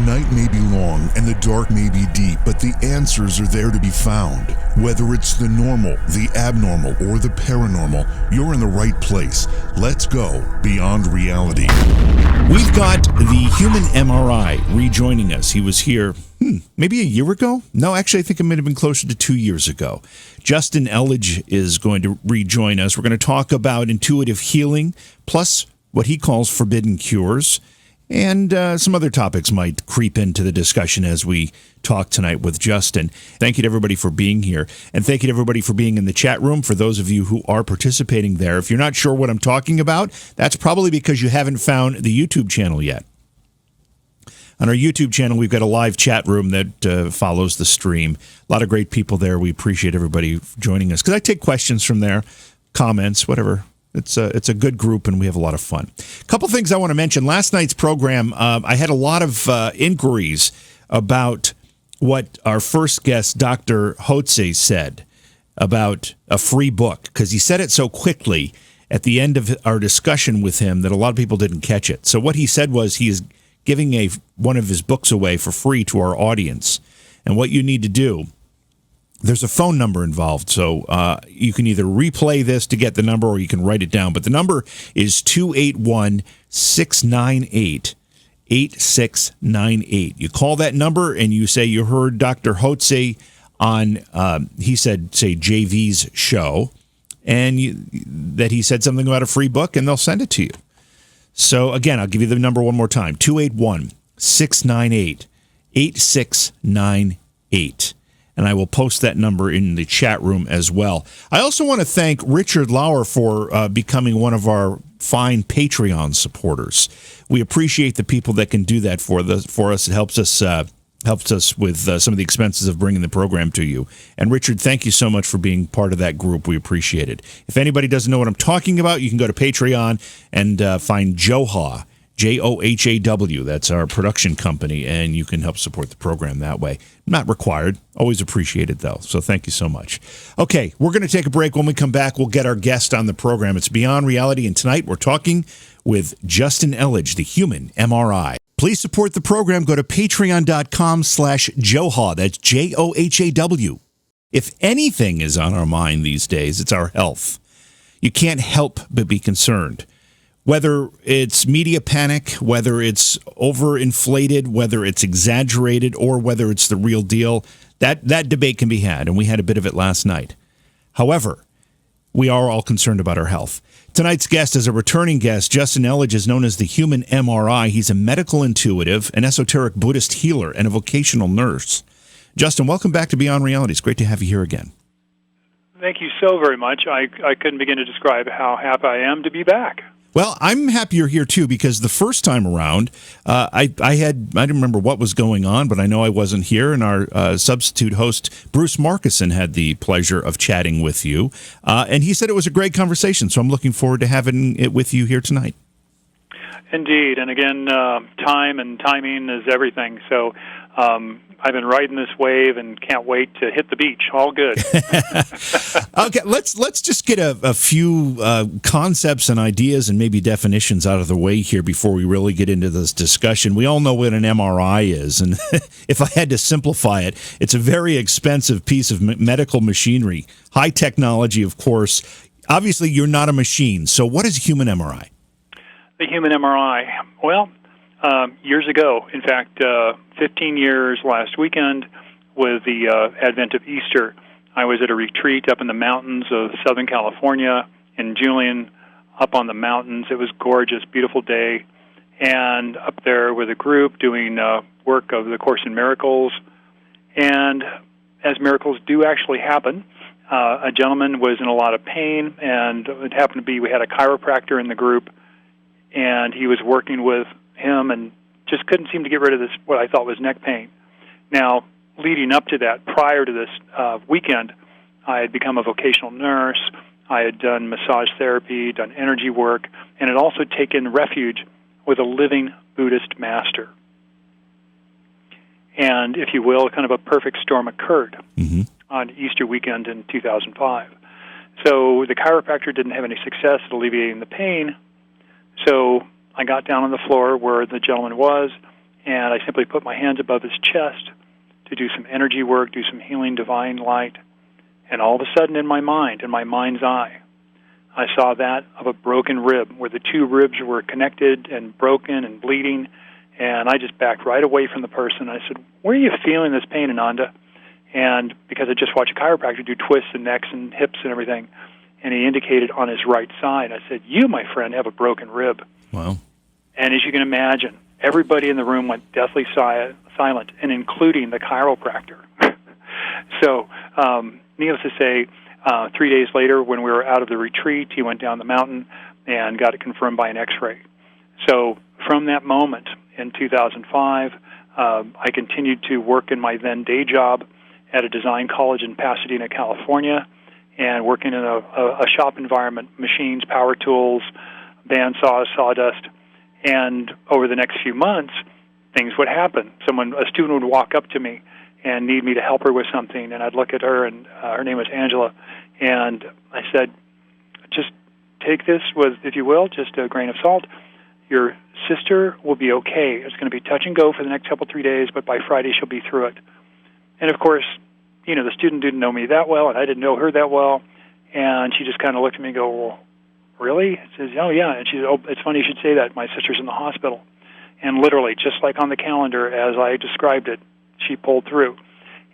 night may be long and the dark may be deep, but the answers are there to be found. Whether it's the normal, the abnormal, or the paranormal, you're in the right place. Let's go beyond reality. We've got the Human MRI rejoining us. He was here maybe a year ago? No, actually, I think it might have been closer to 2 years ago. Justin Elledge is going to rejoin us. We're going to talk about intuitive healing, plus what he calls forbidden cures. And some other topics might creep into the discussion as we talk tonight with Justin. Thank you to everybody for being here. And thank you to everybody for being in the chat room, for those of you who are participating there. If you're not sure what I'm talking about, that's probably because you haven't found the YouTube channel yet. On our YouTube channel, we've got a live chat room that follows the stream. A lot of great people there. We appreciate everybody joining us, because I take questions from there, comments, whatever. It's a good group, and we have a lot of fun. A couple things I want to mention. Last night's program, I had a lot of inquiries about what our first guest, Dr. Hotze, said about a free book, because he said it so quickly at the end of our discussion with him that a lot of people didn't catch it. So what he said was he is giving one of his books away for free to our audience. And what you need to do, there's a phone number involved, so you can either replay this to get the number or you can write it down. But the number is 281-698-8698. You call that number and you say you heard Dr. Hotze on, he said, say, JV's show, and that he said something about a free book, and they'll send it to you. So, again, I'll give you the number one more time, 281-698-8698. And I will post that number in the chat room as well. I also want to thank Richard Lauer for becoming one of our fine Patreon supporters. We appreciate the people that can do that for us. It helps us with some of the expenses of bringing the program to you. And Richard, thank you so much for being part of that group. We appreciate it. If anybody doesn't know what I'm talking about, you can go to Patreon and find Johaw, Johaw. That's our production company, and you can help support the program that way. Not required. Always appreciated, though. So thank you so much. Okay, we're going to take a break. When we come back, we'll get our guest on the program. It's Beyond Reality, and tonight we're talking with Justin Elledge, the Human MRI. Please support the program. Go to patreon.com/Johaw. That's Johaw. If anything is on our mind these days, it's our health. You can't help but be concerned. Whether it's media panic, whether it's overinflated, whether it's exaggerated, or whether it's the real deal, that debate can be had, and we had a bit of it last night. However, we are all concerned about our health. Tonight's guest is a returning guest. Justin Elledge is known as the Human MRI. He's a medical intuitive, an esoteric Buddhist healer, and a vocational nurse. Justin, welcome back to Beyond Reality. It's great to have you here again. Thank you so very much. I couldn't begin to describe how happy I am to be back. Well, I'm happy you're here, too, because the first time around, I didn't remember what was going on, but I know I wasn't here, and our substitute host, Bruce Markison, had the pleasure of chatting with you, and he said it was a great conversation, so I'm looking forward to having it with you here tonight. Indeed, and again, time and timing is everything, so I've been riding this wave and can't wait to hit the beach. All good. Okay, let's just get a few concepts and ideas and maybe definitions out of the way here before we really get into this discussion. We all know what an MRI is, and if I had to simplify it, it's a very expensive piece of medical machinery, high technology, of course. Obviously, you're not a machine, so what is a human MRI? The human MRI, well, years ago, in fact, 15 years last weekend, with the advent of Easter, I was at a retreat up in the mountains of Southern California, in Julian, up on the mountains. It was gorgeous, beautiful day, and up there with a group doing work of the Course in Miracles. And as miracles do actually happen, a gentleman was in a lot of pain, and it happened to be we had a chiropractor in the group, and he was working with him and just couldn't seem to get rid of this, what I thought was neck pain. Now, leading up to that, prior to this weekend, I had become a vocational nurse. I had done massage therapy, done energy work, and had also taken refuge with a living Buddhist master. And, if you will, kind of a perfect storm occurred on Easter weekend in 2005. So the chiropractor didn't have any success at alleviating the pain, so I got down on the floor where the gentleman was, and I simply put my hands above his chest to do some energy work, do some healing divine light. And all of a sudden in my mind, in my mind's eye, I saw that of a broken rib where the two ribs were connected and broken and bleeding. And I just backed right away from the person. I said, "Where are you feeling this pain, Ananda?" And because I just watched a chiropractor do twists and necks and hips and everything, and he indicated on his right side. I said, "You, my friend, have a broken rib." Wow. And as you can imagine, everybody in the room went deathly silent, and including the chiropractor. So, needless to say, 3 days later, when we were out of the retreat, he went down the mountain and got it confirmed by an X-ray. So from that moment in 2005, I continued to work in my then day job at a design college in Pasadena, California, and working in a shop environment, machines, power tools, bandsaws, sawdust. And over the next few months, things would happen. A student would walk up to me and need me to help her with something, and I'd look at her, and her name was Angela, and I said, "Just take this with, if you will, just a grain of salt. Your sister will be okay. It's going to be touch and go for the next 3 days, but by Friday she'll be through it." And of course, the student didn't know me that well, and I didn't know her that well, and she just kind of looked at me and go, "Well, really?" I says, "Oh, yeah." And she said, "Oh, it's funny you should say that. My sister's in the hospital." And literally, just like on the calendar, as I described it, she pulled through.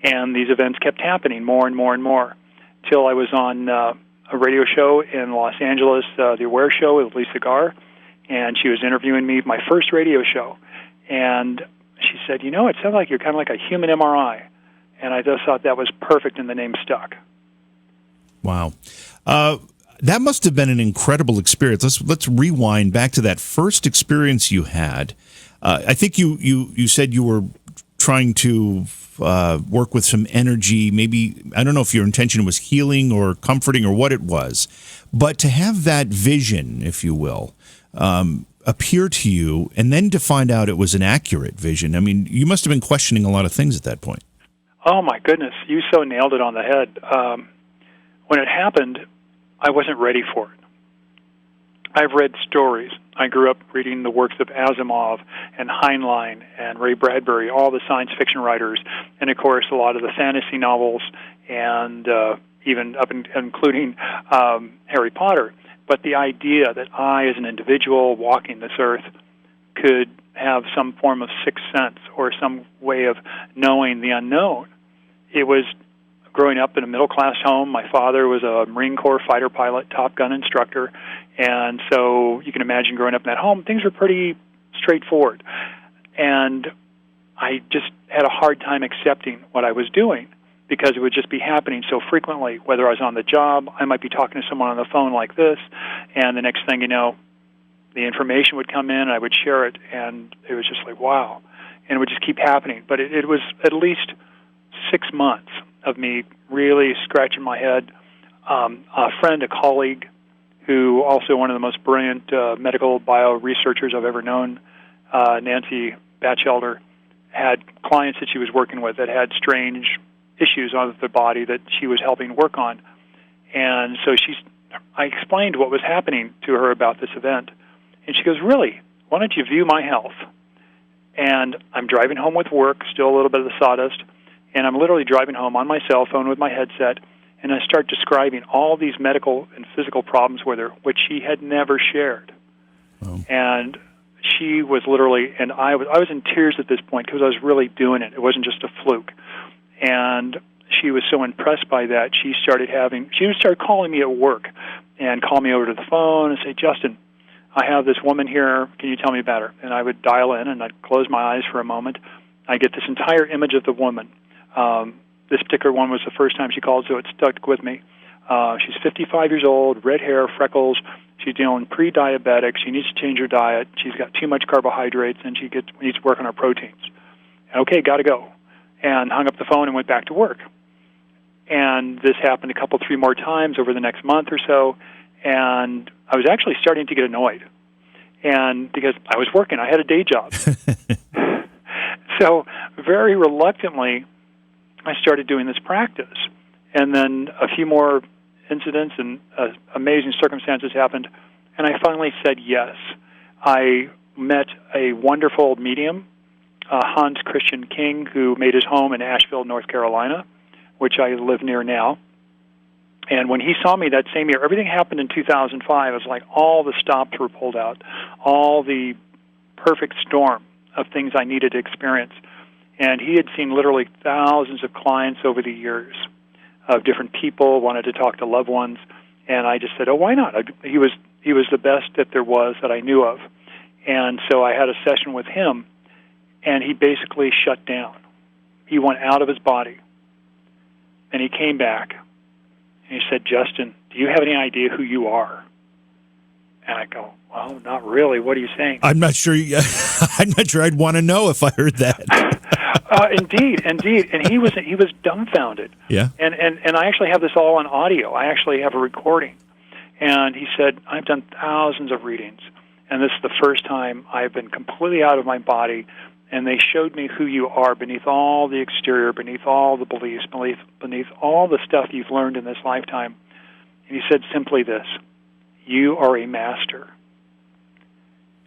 And these events kept happening more and more and more, till I was on a radio show in Los Angeles, the Aware Show with Lisa Garr, and she was interviewing me, my first radio show. And she said, "It sounds like you're kind of like a human MRI." And I just thought that was perfect, and the name stuck. Wow. That must have been an incredible experience. Let's rewind back to that first experience you had. I think you said you were trying to work with some energy. Maybe, I don't know if your intention was healing or comforting or what it was, but to have that vision, if you will, appear to you, and then to find out it was an accurate vision. I mean, you must have been questioning a lot of things at that point. Oh, my goodness. You so nailed it on the head. When it happened, I wasn't ready for it. I've read stories. I grew up reading the works of Asimov and Heinlein and Ray Bradbury, all the science fiction writers, and of course a lot of the fantasy novels, and even including Harry Potter. But the idea that I, as an individual walking this earth, could have some form of sixth sense or some way of knowing the unknown. It was growing up in a middle-class home. My father was a Marine Corps fighter pilot, Top Gun instructor, and so you can imagine growing up in that home, things were pretty straightforward. And I just had a hard time accepting what I was doing because it would just be happening so frequently. Whether I was on the job, I might be talking to someone on the phone like this, and the next thing you know, the information would come in, and I would share it, and it was just like, wow. And it would just keep happening. But it was at least 6 months of me really scratching my head. A friend, a colleague, who also one of the most brilliant medical bio researchers I've ever known, Nancy Batchelder, had clients that she was working with that had strange issues on their body that she was helping work on. And so I explained what was happening to her about this event. And she goes, "Really? Why don't you view my health?" And I'm driving home with work, still a little bit of the sawdust, and I'm literally driving home on my cell phone with my headset, and I start describing all these medical and physical problems with her, which she had never shared. Oh. And she was literally, and I was in tears at this point because I was really doing it. It wasn't just a fluke. And she was so impressed by that, she would start calling me at work and call me over to the phone and say, "Justin, I have this woman here. Can you tell me about her?" And I would dial in, and I'd close my eyes for a moment. I get this entire image of the woman. This particular one was the first time she called, so it stuck with me. She's 55 years old, red hair, freckles. She's dealing pre-diabetic. She needs to change her diet. She's got too much carbohydrates, and she needs to work on her proteins. Okay, got to go. And hung up the phone and went back to work. And this happened 3 more times over the next month or so, and I was actually starting to get annoyed. And because I was working, I had a day job. So very reluctantly, I started doing this practice. And then a few more incidents and amazing circumstances happened, and I finally said yes. I met a wonderful medium Hans Christian King, who made his home in Asheville, North Carolina, which I live near now. And when he saw me that same year, everything happened in 2005. It was like all the stops were pulled out, all the perfect storm of things I needed to experience. And he had seen literally thousands of clients over the years of different people, wanted to talk to loved ones. And I just said, oh, why not? He was the best that there was that I knew of. And so I had a session with him, and he basically shut down. He went out of his body. And he came back, and he said, Justin, do you have any idea who you are? And I go, well, not really. What are you saying? I'm not sure. I'm not sure I'd want to know if I heard that. Indeed. And he was dumbfounded. Yeah. And I actually have this all on audio. I actually have a recording. And he said, I've done thousands of readings, and this is the first time I've been completely out of my body, and they showed me who you are beneath all the exterior, beneath all the beliefs, beneath all the stuff you've learned in this lifetime. And he said simply this, you are a master.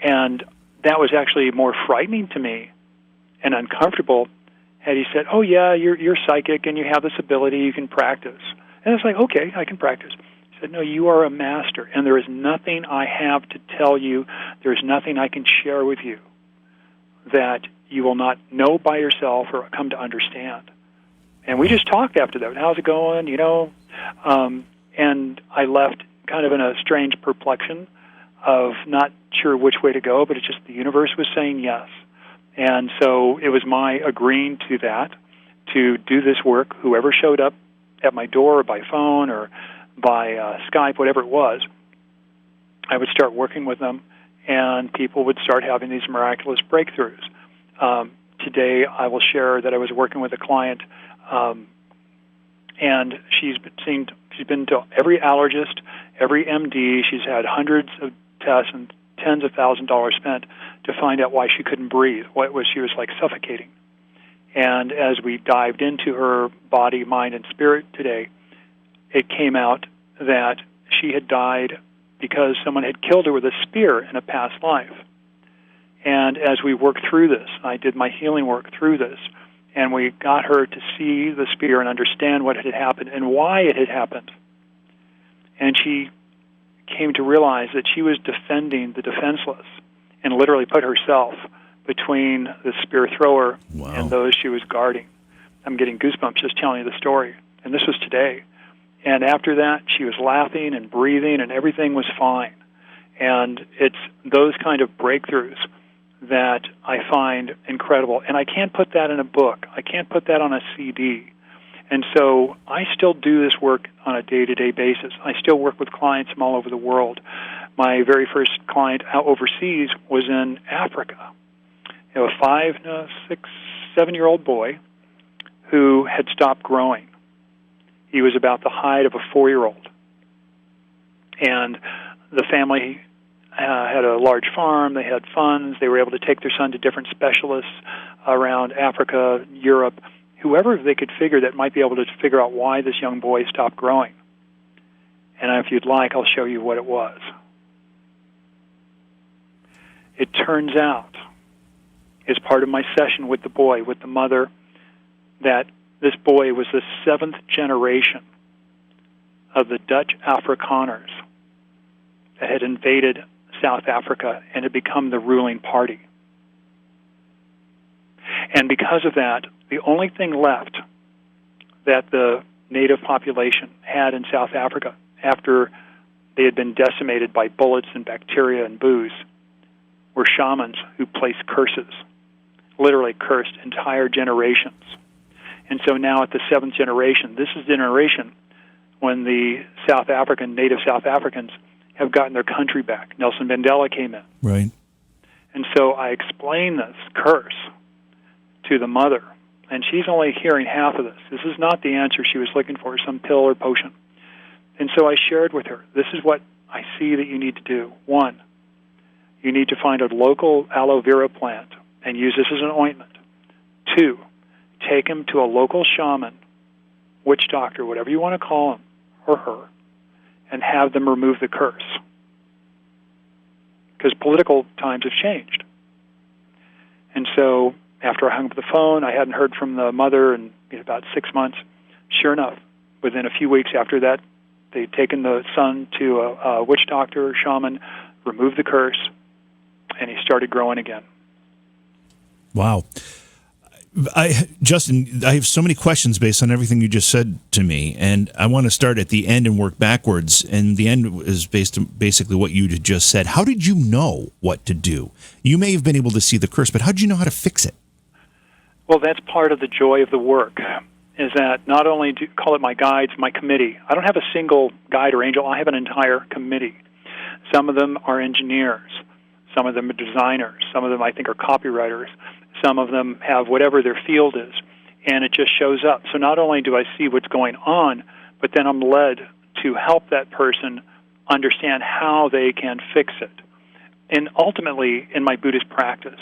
And that was actually more frightening to me and uncomfortable had he said, oh, yeah, you're psychic and you have this ability, you can practice. And it's like, okay, I can practice. He said, no, you are a master, and there is nothing I have to tell you, there is nothing I can share with you that you will not know by yourself or come to understand. And we just talked after that. How's it going? And I left kind of in a strange perplexion of not sure which way to go, but it's just the universe was saying yes. And so it was my agreeing to that, to do this work. Whoever showed up at my door or by phone or by Skype, whatever it was, I would start working with them, and people would start having these miraculous breakthroughs. Today, I will share that I was working with a client, and she's been to every allergist, every MD. She's had hundreds of tests and tens of thousands of dollars spent to find out why she couldn't breathe. She was like suffocating. And as we dived into her body, mind, and spirit today, it came out that she had died because someone had killed her with a spear in a past life. And as we worked through this, I did my healing work through this, and we got her to see the spear and understand what had happened and why it had happened. And she came to realize that she was defending the defenseless and literally put herself between the spear thrower and those she was guarding. I'm getting goosebumps just telling you the story. And this was today. And after that, she was laughing and breathing, and everything was fine. And it's those kind of breakthroughs that I find incredible. And I can't put that in a book. I can't put that on a CD. And so I still do this work on a day-to-day basis. I still work with clients from all over the world. My very first client out overseas was in Africa. A 7-year-old boy who had stopped growing. He was about the height of a 4-year-old. And the family had a large farm. They had funds. They were able to take their son to different specialists around Africa, Europe, whoever they could figure that might be able to figure out why this young boy stopped growing. And if you'd like, I'll show you what it was. It turns out, as part of my session with the boy, with the mother, that this boy was the 7th generation of the Dutch Afrikaners that had invaded South Africa and had become the ruling party. And because of that, the only thing left that the native population had in South Africa after they had been decimated by bullets and bacteria and booze were shamans who placed curses, literally cursed entire generations. And so now at the 7th generation, this is the generation when the native South Africans have gotten their country back. Nelson Mandela came in. Right. And so I explained this curse to the mother, and she's only hearing half of this. This is not the answer she was looking for, some pill or potion. And so I shared with her, this is what I see that you need to do. 1, you need to find a local aloe vera plant and use this as an ointment. 2, take him to a local shaman, witch doctor, whatever you want to call him or her, and have them remove the curse. Because political times have changed. And so After I hung up the phone, I hadn't heard from the mother in about 6 months. Sure enough, within a few weeks after that, they'd taken the son to a witch doctor, shaman, removed the curse, and he started growing again. Wow. Justin, I have so many questions based on everything you just said to me, and I want to start at the end and work backwards. And the end is based on basically what you just said. How did you know what to do? You may have been able to see the curse, but how did you know how to fix it? Well, that's part of the joy of the work, is that not only do call it my guides, my committee. I don't have a single guide or angel. I have an entire committee. Some of them are engineers. Some of them are designers. Some of them, I think, are copywriters. Some of them have whatever their field is, and it just shows up. So not only do I see what's going on, but then I'm led to help that person understand how they can fix it. And ultimately, in my Buddhist practice,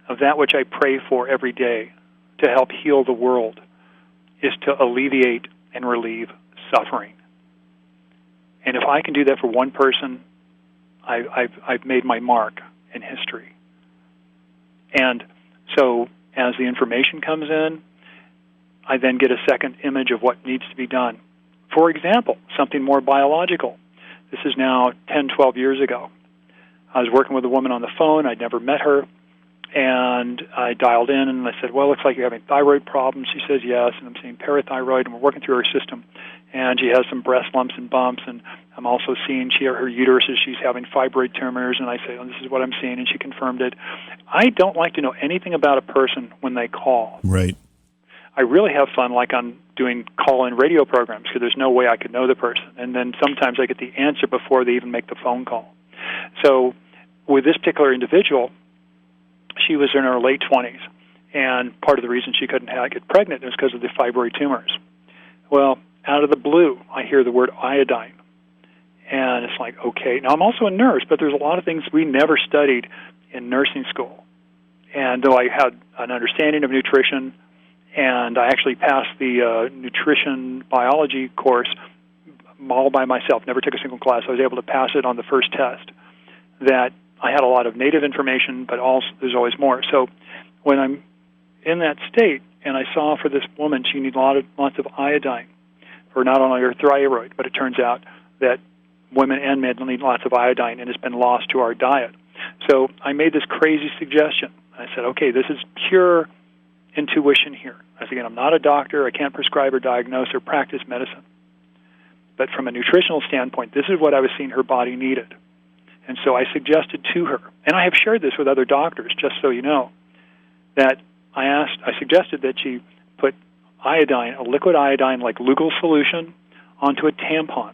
of that which I pray for every day to help heal the world, is to alleviate and relieve suffering. And if I can do that for one person, I've made my mark in history. And so as the information comes in, I then get a second image of what needs to be done. For example, something more biological. This is now 10, 12 years ago. I was working with a woman on the phone. I'd never met her. And I dialed in and I said, well, it looks like you're having thyroid problems. She says yes, and I'm seeing parathyroid, and we're working through her system. And she has some breast lumps and bumps, and I'm also seeing her uterus is she's having fibroid tumors, and I say, oh, this is what I'm seeing, and she confirmed it. I don't like to know anything about a person when they call. Right. I really have fun like on doing call-in radio programs because there's no way I could know the person. And then sometimes I get the answer before they even make the phone call. So with this particular individual, she was in her late 20s, and part of the reason she couldn't get pregnant was because of the fibroid tumors. Well, out of the blue, I hear the word iodine, and it's like, okay. Now, I'm also a nurse, but there's a lot of things we never studied in nursing school. And though I had an understanding of nutrition, and I actually passed the nutrition biology course all by myself, never took a single class, I was able to pass it on the first test, that I had a lot of native information, but also there's always more. So when I'm in that state, and I saw for this woman, she needs lots of iodine for not only her thyroid, but it turns out that women and men need lots of iodine, and it's been lost to our diet. So I made this crazy suggestion. I said, okay, this is pure intuition here. I said, again, I'm not a doctor. I can't prescribe or diagnose or practice medicine. But from a nutritional standpoint, this is what I was seeing her body needed. And so I suggested to her, and I have shared this with other doctors, just so you know, that I suggested that she put iodine, a liquid iodine like Lugol solution, onto a tampon,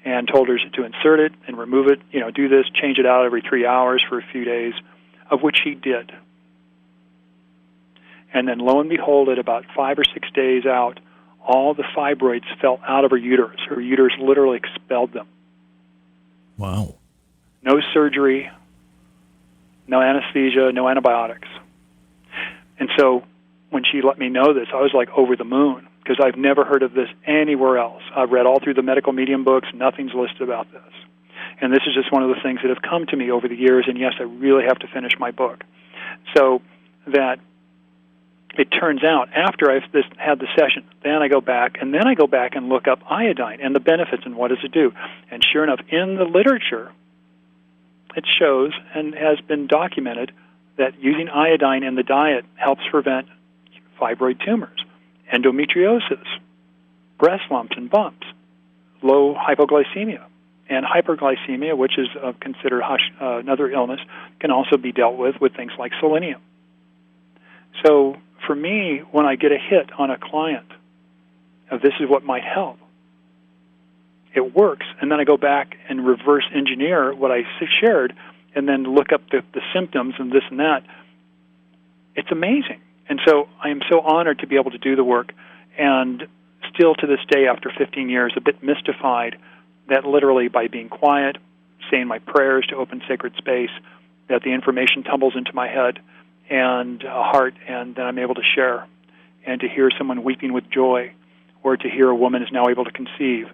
and told her to insert it and remove it, do this, change it out every 3 hours for a few days, of which she did. And then lo and behold, at about 5 or 6 days out, all the fibroids fell out of her uterus. Her uterus literally expelled them. Wow. No surgery, no anesthesia, no antibiotics. And so when she let me know this, I was like over the moon, because I've never heard of this anywhere else. I've read all through the medical medium books. Nothing's listed about this. And this is just one of the things that have come to me over the years, and yes, I really have to finish my book. So that it turns out, after I've had the session, then I go back and look up iodine and the benefits and what does it do. And sure enough, in the literature, it shows and has been documented that using iodine in the diet helps prevent fibroid tumors, endometriosis, breast lumps and bumps, low hypoglycemia. And hyperglycemia, which is considered another illness, can also be dealt with things like selenium. So for me, when I get a hit on a client of this is what might help, it works. And then I go back and reverse engineer what I shared and then look up the symptoms and this and that. It's amazing. And so I am so honored to be able to do the work, and still to this day, after 15 years, a bit mystified that literally by being quiet, saying my prayers to open sacred space, that the information tumbles into my head and heart, and then I'm able to share, and to hear someone weeping with joy, or to hear a woman is now able to conceive.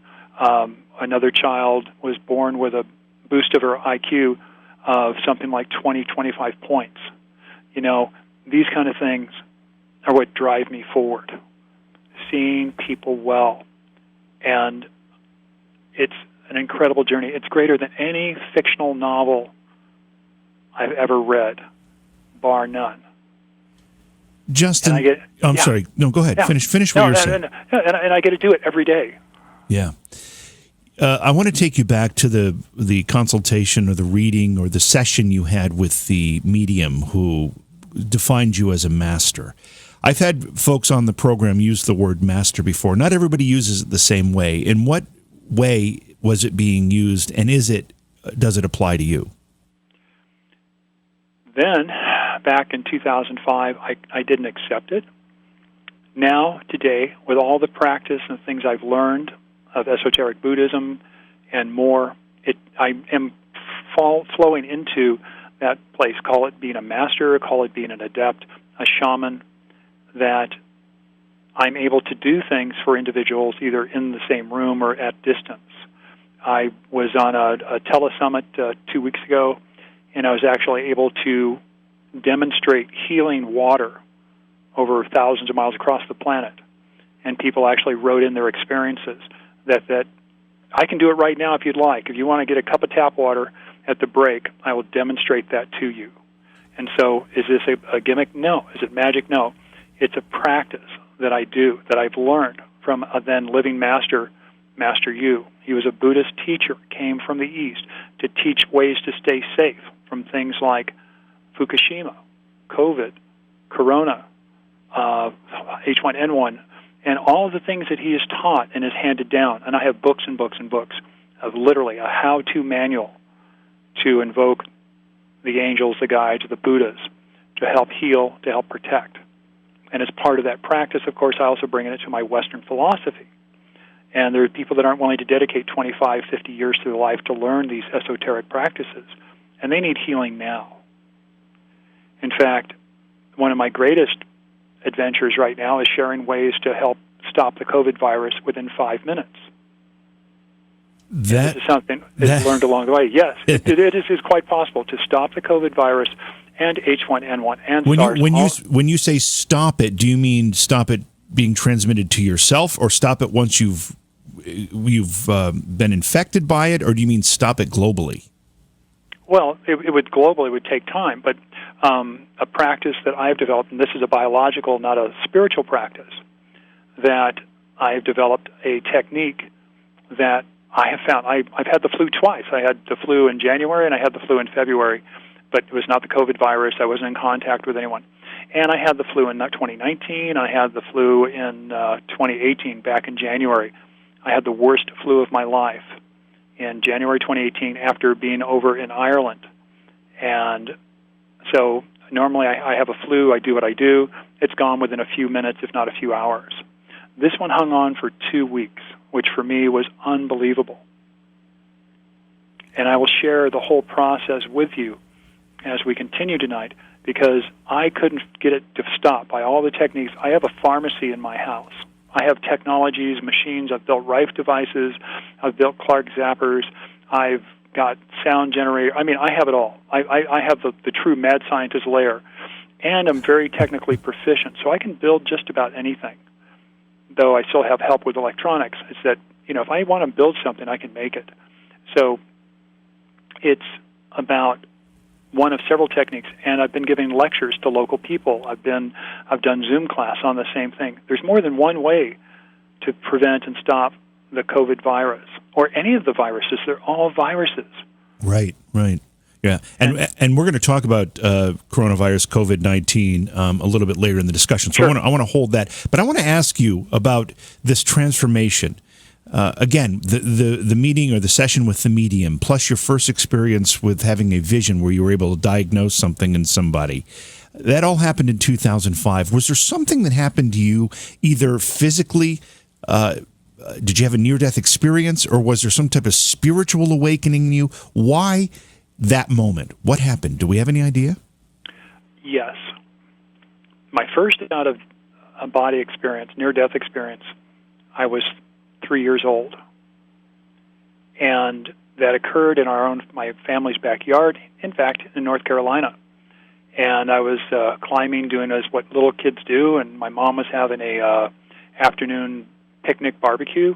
Another child was born with a boost of her IQ of something like 20, 25 points. these kind of things are what drive me forward. Seeing people well. And it's an incredible journey. It's greater than any fictional novel I've ever read, bar none. Justin, I'm sorry. No, go ahead. Yeah. Finish what you're saying. And I get to do it every day. Yeah. I want to take you back to the consultation or the reading or the session you had with the medium who defined you as a master. I've had folks on the program use the word master before. Not everybody uses it the same way. In what way was it being used, and does it apply to you? Then, back in 2005, I didn't accept it. Now, today, with all the practice and things I've learned of esoteric Buddhism and more, I am flowing into that place. Call it being a master, call it being an adept, a shaman, that I'm able to do things for individuals either in the same room or at distance. I was on a telesummit 2 weeks ago, and I was actually able to demonstrate healing water over thousands of miles across the planet. And people actually wrote in their experiences that I can do it right now if you'd like. If you want to get a cup of tap water at the break, I will demonstrate that to you. And so is this a gimmick? No. Is it magic? No. It's a practice that I do, that I've learned from a then living master, Master Yu. He was a Buddhist teacher, came from the East to teach ways to stay safe from things like Fukushima, COVID, Corona, H1N1, and all of the things that he has taught and has handed down. And I have books and books and books of literally a how-to manual to invoke the angels, the guides, the Buddhas, to help heal, to help protect. And as part of that practice, of course, I also bring it to my Western philosophy. And there are people that aren't willing to dedicate 25, 50 years to their life to learn these esoteric practices. And they need healing now. In fact, one of my greatest adventures right now is sharing ways to help stop the COVID virus within 5 minutes. This is something that's learned along the way. Yes, it is quite possible to stop the COVID virus and H1N1 and SARS. When you say stop it, do you mean stop it being transmitted to yourself, or stop it once you've been infected by it, or do you mean stop it globally? Well, it would globally would take time, but a practice that I've developed, and this is a biological, not a spiritual practice, that I've developed a technique that I have found. I've had the flu twice. I had the flu in January and I had the flu in February, but it was not the COVID virus. I wasn't in contact with anyone. And I had the flu in 2019. I had the flu in 2018, back in January. I had the worst flu of my life in January 2018 after being over in Ireland. And so normally I have a flu, I do what I do. It's gone within a few minutes, if not a few hours. This one hung on for 2 weeks, which for me was unbelievable. And I will share the whole process with you as we continue tonight, because I couldn't get it to stop by all the techniques. I have a pharmacy in my house. I have technologies, machines. I've built Rife devices. I've built Clark zappers. I've got sound generator. I mean, I have it all. I have the true mad scientist layer, and I'm very technically proficient, so I can build just about anything, though I still have help with electronics. It's that, if I want to build something, I can make it. So it's about one of several techniques, and I've been giving lectures to local people. I've done Zoom class on the same thing. There's more than one way to prevent and stop the COVID virus, or any of the viruses. They're all viruses. Right. Yeah, and we're going to talk about coronavirus, COVID-19, a little bit later in the discussion. So sure. I want to hold that, but I want to ask you about this transformation. Again, the meeting or the session with the medium, plus your first experience with having a vision where you were able to diagnose something in somebody. That all happened in 2005. Was there something that happened to you, either physically? Did you have a near-death experience, or was there some type of spiritual awakening in you? Why that moment? What happened? Do we have any idea? Yes. My first out-of-body experience, near-death experience, I was 3 years old. And that occurred in my family's backyard, in fact, in North Carolina. and I was climbing, doing as what little kids do, and my mom was having a afternoon picnic barbecue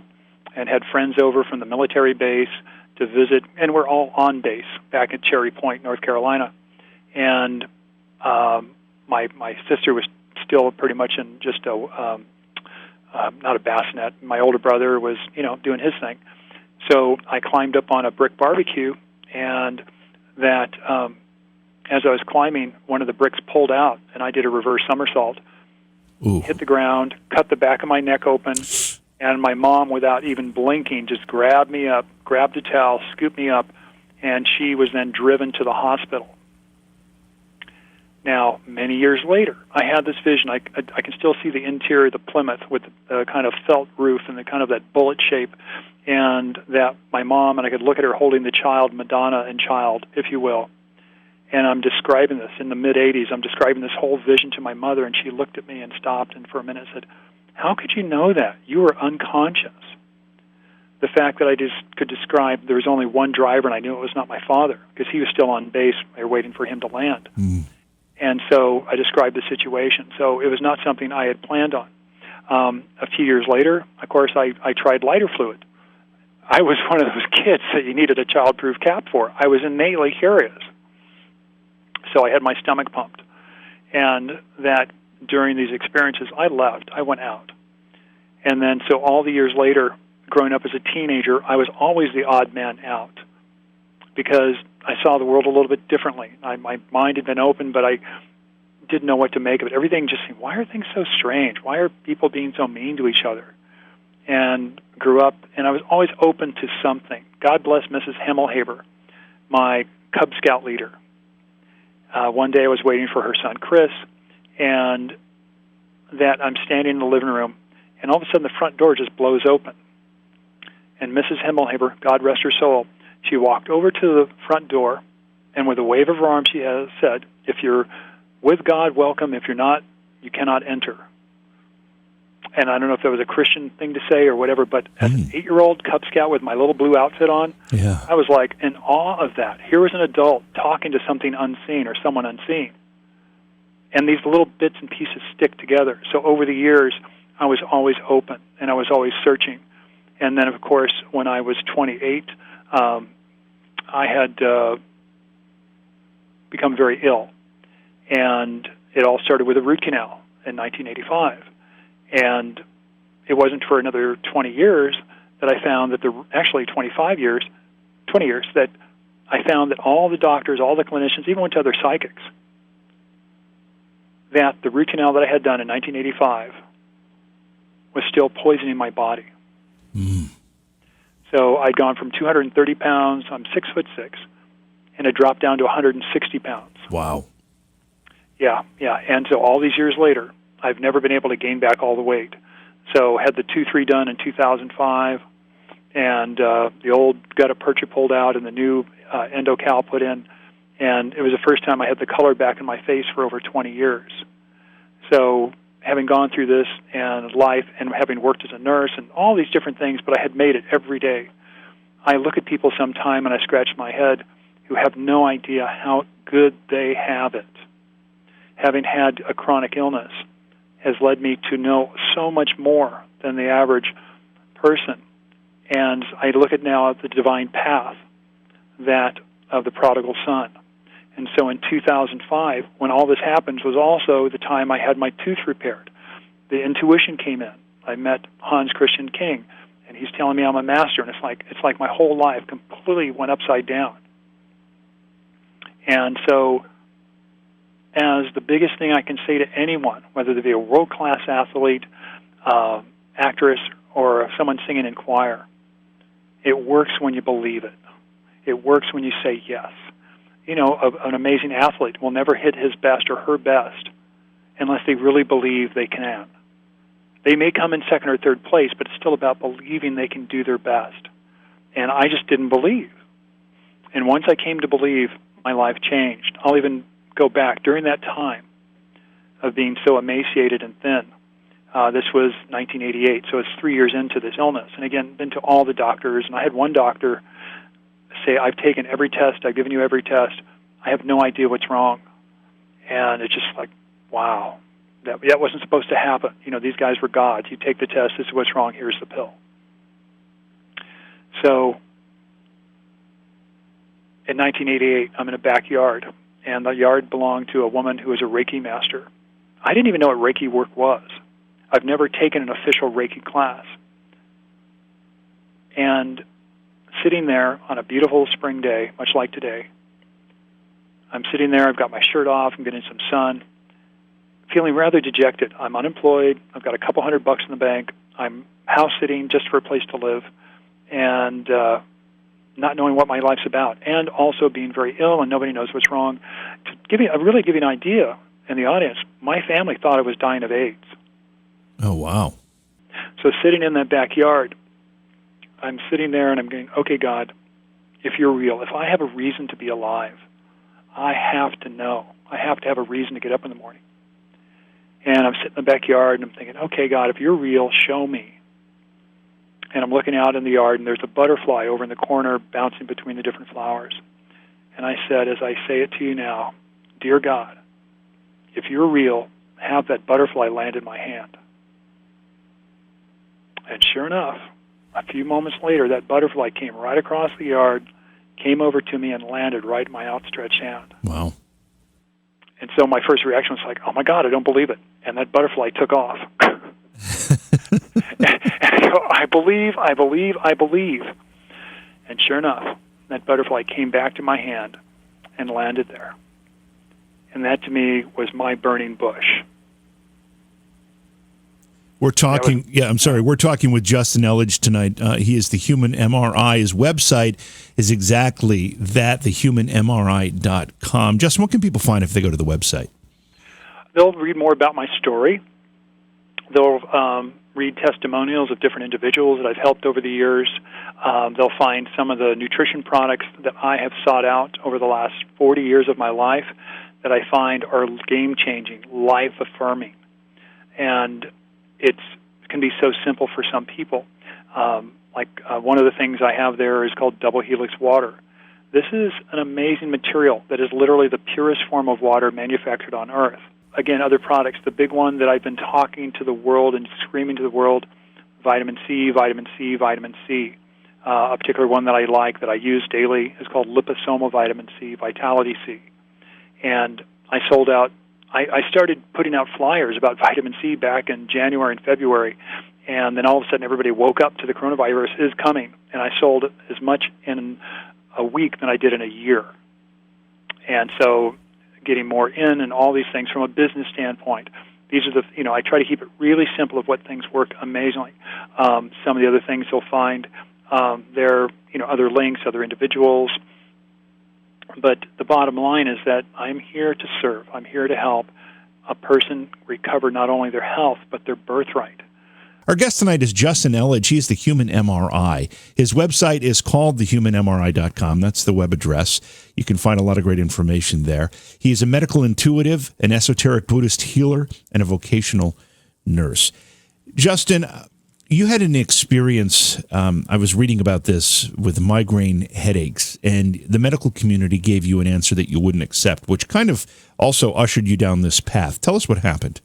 and had friends over from the military base to visit, and we're all on base back at Cherry Point, North Carolina. And my sister was still pretty much in just not a bassinet. My older brother was, doing his thing. So I climbed up on a brick barbecue, and that as I was climbing, one of the bricks pulled out, and I did a reverse somersault, hit the ground, cut the back of my neck open, and my mom, without even blinking, just grabbed me up, grabbed a towel, scooped me up, and she was then driven to the hospital. Now, many years later, I had this vision. I can still see the interior of the Plymouth with the kind of felt roof and the kind of that bullet shape, and that my mom, and I could look at her holding the child, Madonna and child, if you will. And I'm describing this in the mid-'80s. I'm describing this whole vision to my mother, and she looked at me and stopped and for a minute said, "How could you know that? You were unconscious." The fact that I just could describe there was only one driver, and I knew it was not my father because he was still on base. They were waiting for him to land. And so I described the situation. So it was not something I had planned on. A few years later, of course, I tried lighter fluid. I was one of those kids that you needed a child-proof cap for. I was innately curious. So I had my stomach pumped. And that during these experiences, I left. I went out. And then so all the years later, growing up as a teenager, I was always the odd man out because I saw the world a little bit differently. My mind had been open, but I didn't know what to make of it. Everything just seemed, why are things so strange? Why are people being so mean to each other? And grew up, and I was always open to something. God bless Mrs. Himmelhaber, my Cub Scout leader. One day I was waiting for her son, Chris, and that I'm standing in the living room, and all of a sudden the front door just blows open. And Mrs. Himmelhaber, God rest her soul, she walked over to the front door, and with a wave of her arm, she has said, "If you're with God, welcome. If you're not, you cannot enter." And I don't know if that was a Christian thing to say or whatever, but as an 8-year-old Cub Scout with my little blue outfit on, I was like in awe of that. Here was an adult talking to something unseen or someone unseen. And these little bits and pieces stick together. So over the years, I was always open, and I was always searching. And then, of course, when I was 28, I had become very ill. And it all started with a root canal in 1985. And it wasn't for another 20 years that I found that actually 20 years, that I found that all the doctors, all the clinicians, even went to other psychics, that the root canal that I had done in 1985 was still poisoning my body. So I'd gone from 230 pounds, I'm 6'6", and it dropped down to 160 pounds. Wow. Yeah. And so all these years later, I've never been able to gain back all the weight. So had the 2-3 done in 2005, and the old gutta percha pulled out and the new endocal put in, and it was the first time I had the color back in my face for over 20 years. So having gone through this and life and having worked as a nurse and all these different things, but I had made it every day, I look at people sometime and I scratch my head who have no idea how good they have it. Having had a chronic illness has led me to know so much more than the average person. And I look at now at the divine path, that of the prodigal son. And so in 2005, when all this happened, was also the time I had my tooth repaired. The intuition came in. I met Hans Christian King, and he's telling me I'm a master, and it's like my whole life completely went upside down. And so as the biggest thing I can say to anyone, whether they be a world-class athlete, actress, or someone singing in choir, it works when you believe it. It works when you say yes. You know, an amazing athlete will never hit his best or her best unless they really believe they can. They may come in second or third place, but it's still about believing they can do their best. And I just didn't believe. And once I came to believe, my life changed. I'll even go back during that time of being so emaciated and thin. This was 1988, so it's 3 years into this illness. And again, been to all the doctors, and I had one doctor say, "I've taken every test, I've given you every test, I have no idea what's wrong." And it's just like, wow, that wasn't supposed to happen. These guys were gods. You take the test, this is what's wrong, here's the pill. So in 1988, I'm in a backyard, and the yard belonged to a woman who was a Reiki master. I didn't even know what Reiki work was. I've never taken an official Reiki class. And sitting there on a beautiful spring day, much like today, I'm sitting there, I've got my shirt off, I'm getting some sun, feeling rather dejected. I'm unemployed, I've got a couple $100 in the bank, I'm house sitting just for a place to live, and not knowing what my life's about, and also being very ill and nobody knows what's wrong. To really give you an idea in the audience, my family thought I was dying of AIDS. Oh, wow. So sitting in that backyard, I'm sitting there and I'm going, okay, God, if you're real, if I have a reason to be alive, I have to know. I have to have a reason to get up in the morning. And I'm sitting in the backyard and I'm thinking, okay, God, if you're real, show me. And I'm looking out in the yard and there's a butterfly over in the corner bouncing between the different flowers. And I said, as I say it to you now, dear God, if you're real, have that butterfly land in my hand. And sure enough, a few moments later, that butterfly came right across the yard, came over to me, and landed right in my outstretched hand. Wow. And so my first reaction was like, oh, my God, I don't believe it. And that butterfly took off. And I go, I believe. And sure enough, that butterfly came back to my hand and landed there. And that, to me, was my burning bush. We're talking, we're talking with Justin Elledge tonight. He is the Human MRI. His website is exactly that, thehumanmri.com. Justin, what can people find if they go to the website? They'll read more about my story. They'll read testimonials of different individuals that I've helped over the years. They'll find some of the nutrition products that I have sought out over the last 40 years of my life that I find are game-changing, life-affirming. And it can be so simple for some people. One of the things I have there is called double helix water. This is an amazing material that is literally the purest form of water manufactured on Earth. Again, other products, the big one that I've been talking to the world and screaming to the world, vitamin C, vitamin C, vitamin C. A particular one that I like, that I use daily, is called liposomal vitamin C, Vitality C. And I sold out. I started putting out flyers about vitamin C back in January and February, and then all of a sudden everybody woke up to the coronavirus is coming, and I sold as much in a week than I did in a year. And so getting more in and all these things from a business standpoint. These are I try to keep it really simple of what things work amazingly. Some of the other things you'll find, there are, other links, other individuals. But the bottom line is that I'm here to serve. I'm here to help a person recover not only their health, but their birthright. Our guest tonight is Justin Elledge. He's the Human MRI. His website is called thehumanmri.com. That's the web address. You can find a lot of great information there. He is a medical intuitive, an esoteric Buddhist healer, and a vocational nurse. Justin, you had an experience, I was reading about this, with migraine headaches, and the medical community gave you an answer that you wouldn't accept, which kind of also ushered you down this path. Tell us what happened.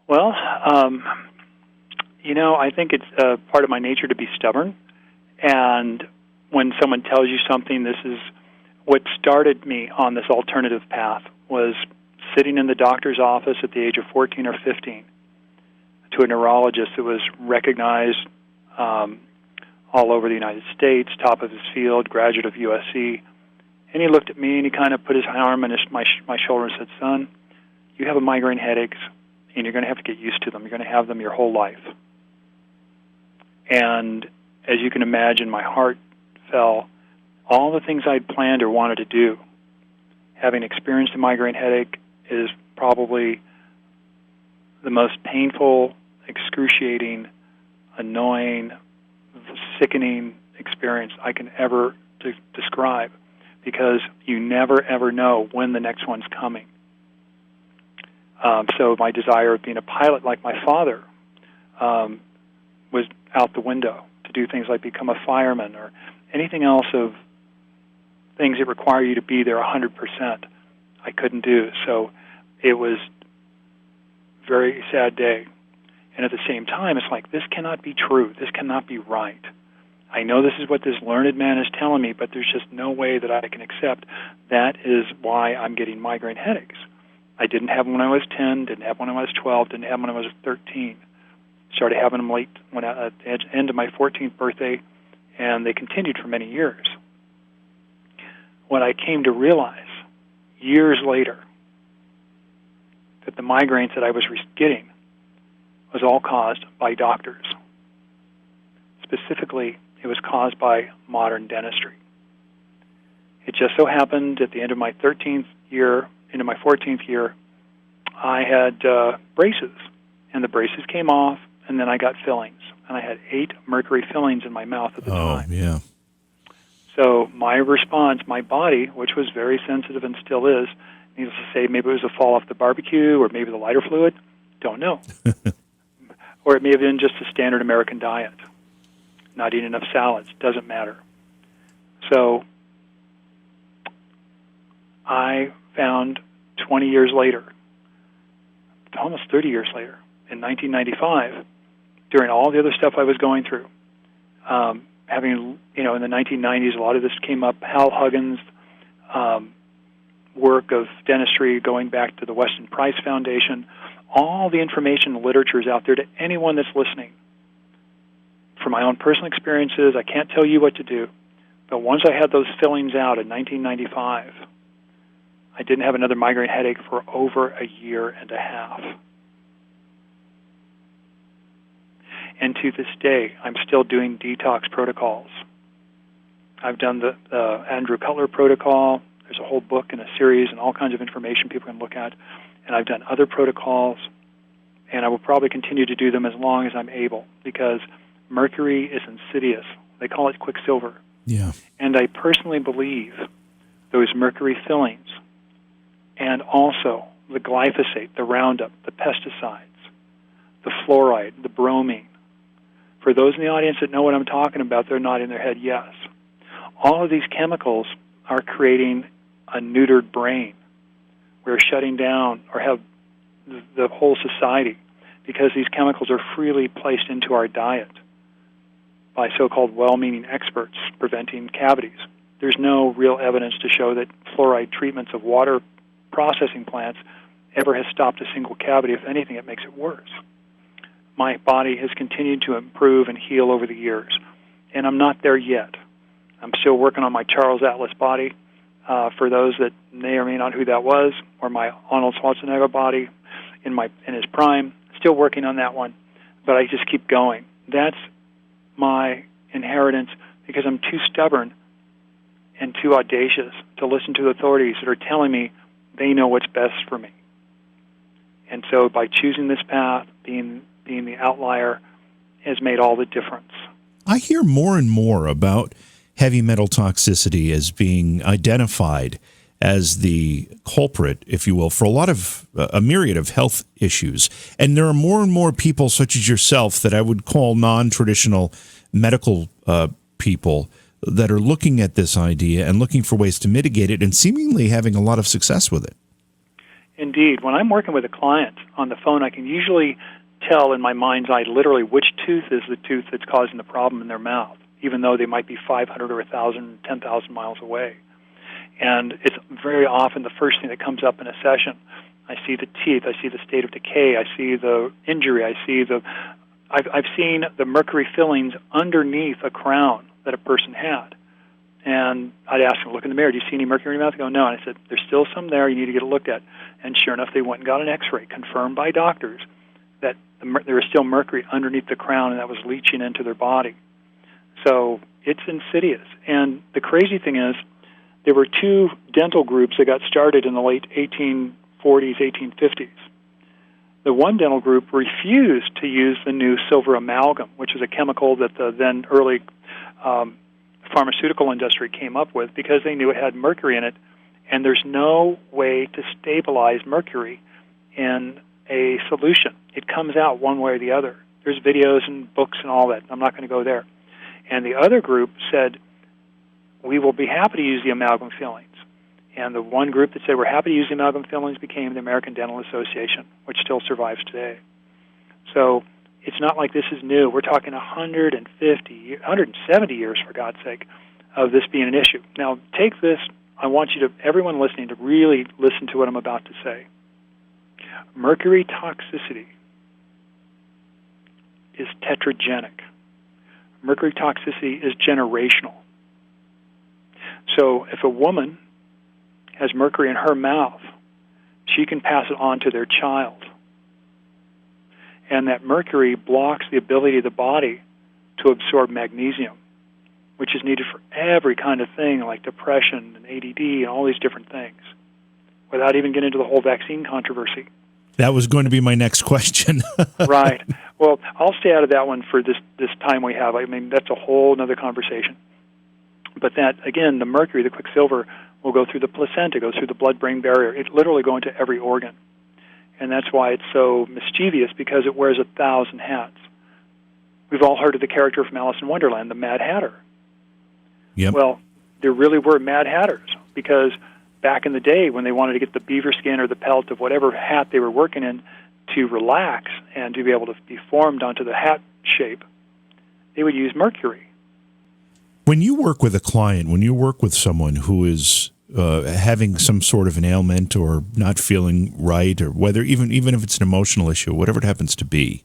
Well, I think it's part of my nature to be stubborn, and when someone tells you something, this is what started me on this alternative path, was sitting in the doctor's office at the age of 14 or 15 to a neurologist that was recognized all over the United States, top of his field, graduate of USC, and he looked at me and he kind of put his arm on my shoulder and said, son, you have a migraine headaches, and you're going to have to get used to them. You're going to have them your whole life. And as you can imagine, my heart fell. All the things I'd planned or wanted to do, having experienced a migraine headache, is probably the most painful, excruciating, annoying, sickening experience I can ever describe, because you never, ever know when the next one's coming. So my desire of being a pilot like my father was out the window, to do things like become a fireman or anything else of things that require you to be there 100%. I couldn't do. So it was a very sad day. And at the same time, it's like, this cannot be true. This cannot be right. I know this is what this learned man is telling me, but there's just no way that I can accept that is why I'm getting migraine headaches. I didn't have them when I was 10, didn't have them when I was 12, didn't have them when I was 13. Started having them late, when at the end of my 14th birthday, and they continued for many years. What I came to realize years later, that the migraines that I was getting was all caused by doctors. Specifically, it was caused by modern dentistry. It just so happened at the end of my 13th year, into my 14th year, I had braces, and the braces came off, and then I got fillings, and I had 8 mercury fillings in my mouth at the time. Oh, yeah. So my response, my body, which was very sensitive and still is, needless to say, maybe it was a fall off the barbecue, or maybe the lighter fluid, don't know. Or it may have been just a standard American diet. Not eating enough salads, doesn't matter. So I found 20 years later, almost 30 years later, in 1995, during all the other stuff I was going through, having, in the 1990s, a lot of this came up, Hal Huggins' work of dentistry going back to the Weston Price Foundation, all the information and literature is out there to anyone that's listening. From my own personal experiences, I can't tell you what to do, but once I had those fillings out in 1995, I didn't have another migraine headache for over a year and a half. And to this day, I'm still doing detox protocols. I've done the Andrew Cutler protocol. There's a whole book and a series and all kinds of information people can look at. And I've done other protocols, and I will probably continue to do them as long as I'm able, because mercury is insidious. They call it quicksilver. Yeah. And I personally believe those mercury fillings, and also the glyphosate, the Roundup, the pesticides, the fluoride, the bromine. For those in the audience that know what I'm talking about, they're nodding their head yes. All of these chemicals are creating a neutered brain. We're shutting down, or have the whole society, because these chemicals are freely placed into our diet by so-called well-meaning experts preventing cavities. There's no real evidence to show that fluoride treatments of water processing plants ever has stopped a single cavity. If anything, it makes it worse. My body has continued to improve and heal over the years, and I'm not there yet. I'm still working on my Charles Atlas body, for those that may or may not know who that was, or my Arnold Schwarzenegger body in his prime. Still working on that one, but I just keep going. That's my inheritance, because I'm too stubborn and too audacious to listen to the authorities that are telling me they know what's best for me. And so by choosing this path, being the outlier, has made all the difference. I hear more and more about heavy metal toxicity as being identified as the culprit, if you will, for a myriad of health issues. And there are more and more people such as yourself that I would call non-traditional medical people that are looking at this idea and looking for ways to mitigate it and seemingly having a lot of success with it. Indeed. When I'm working with a client on the phone, I can usually tell in my mind's eye literally which tooth is the tooth that's causing the problem in their mouth, even though they might be 500 or 1,000, 10,000 miles away. And it's very often the first thing that comes up in a session. I see the teeth, I see the state of decay, I see the injury, I've seen the mercury fillings underneath a crown that a person had. And I'd ask them, look in the mirror, do you see any mercury in your mouth? They go, no. And I said, there's still some there, you need to get it looked at. And sure enough, they went and got an x-ray, confirmed by doctors that there was still mercury underneath the crown, and that was leaching into their body. So it's insidious. And the crazy thing is, there were 2 dental groups that got started in the late 1840s, 1850s. The one dental group refused to use the new silver amalgam, which is a chemical that the then early pharmaceutical industry came up with, because they knew it had mercury in it, and there's no way to stabilize mercury in a solution. It comes out one way or the other. There's videos and books and all that. I'm not going to go there. And the other group said, we will be happy to use the amalgam fillings. And the one group that said we're happy to use the amalgam fillings became the American Dental Association, which still survives today. So it's not like this is new. We're talking 170 years, for God's sake, of this being an issue. Now, take this. I want you to, everyone listening, to really listen to what I'm about to say. Mercury toxicity is tetragenic. Mercury toxicity is generational. So if a woman has mercury in her mouth, she can pass it on to their child. And that mercury blocks the ability of the body to absorb magnesium, which is needed for every kind of thing like depression and ADD and all these different things, without even getting into the whole vaccine controversy. That was going to be my next question. Right. Well, I'll stay out of that one for this time we have. I mean, that's a whole other conversation. But that, again, the mercury, the quicksilver, will go through the placenta, goes through the blood-brain barrier. It literally go into every organ. And that's why it's so mischievous, because it wears 1,000 hats. We've all heard of the character from Alice in Wonderland, the Mad Hatter. Yep. Well, there really were Mad Hatters, because back in the day when they wanted to get the beaver skin or the pelt of whatever hat they were working in to relax and to be able to be formed onto the hat shape, they would use mercury. When you work with a client, when you work with someone who is having some sort of an ailment or not feeling right, or whether even if it's an emotional issue, whatever it happens to be,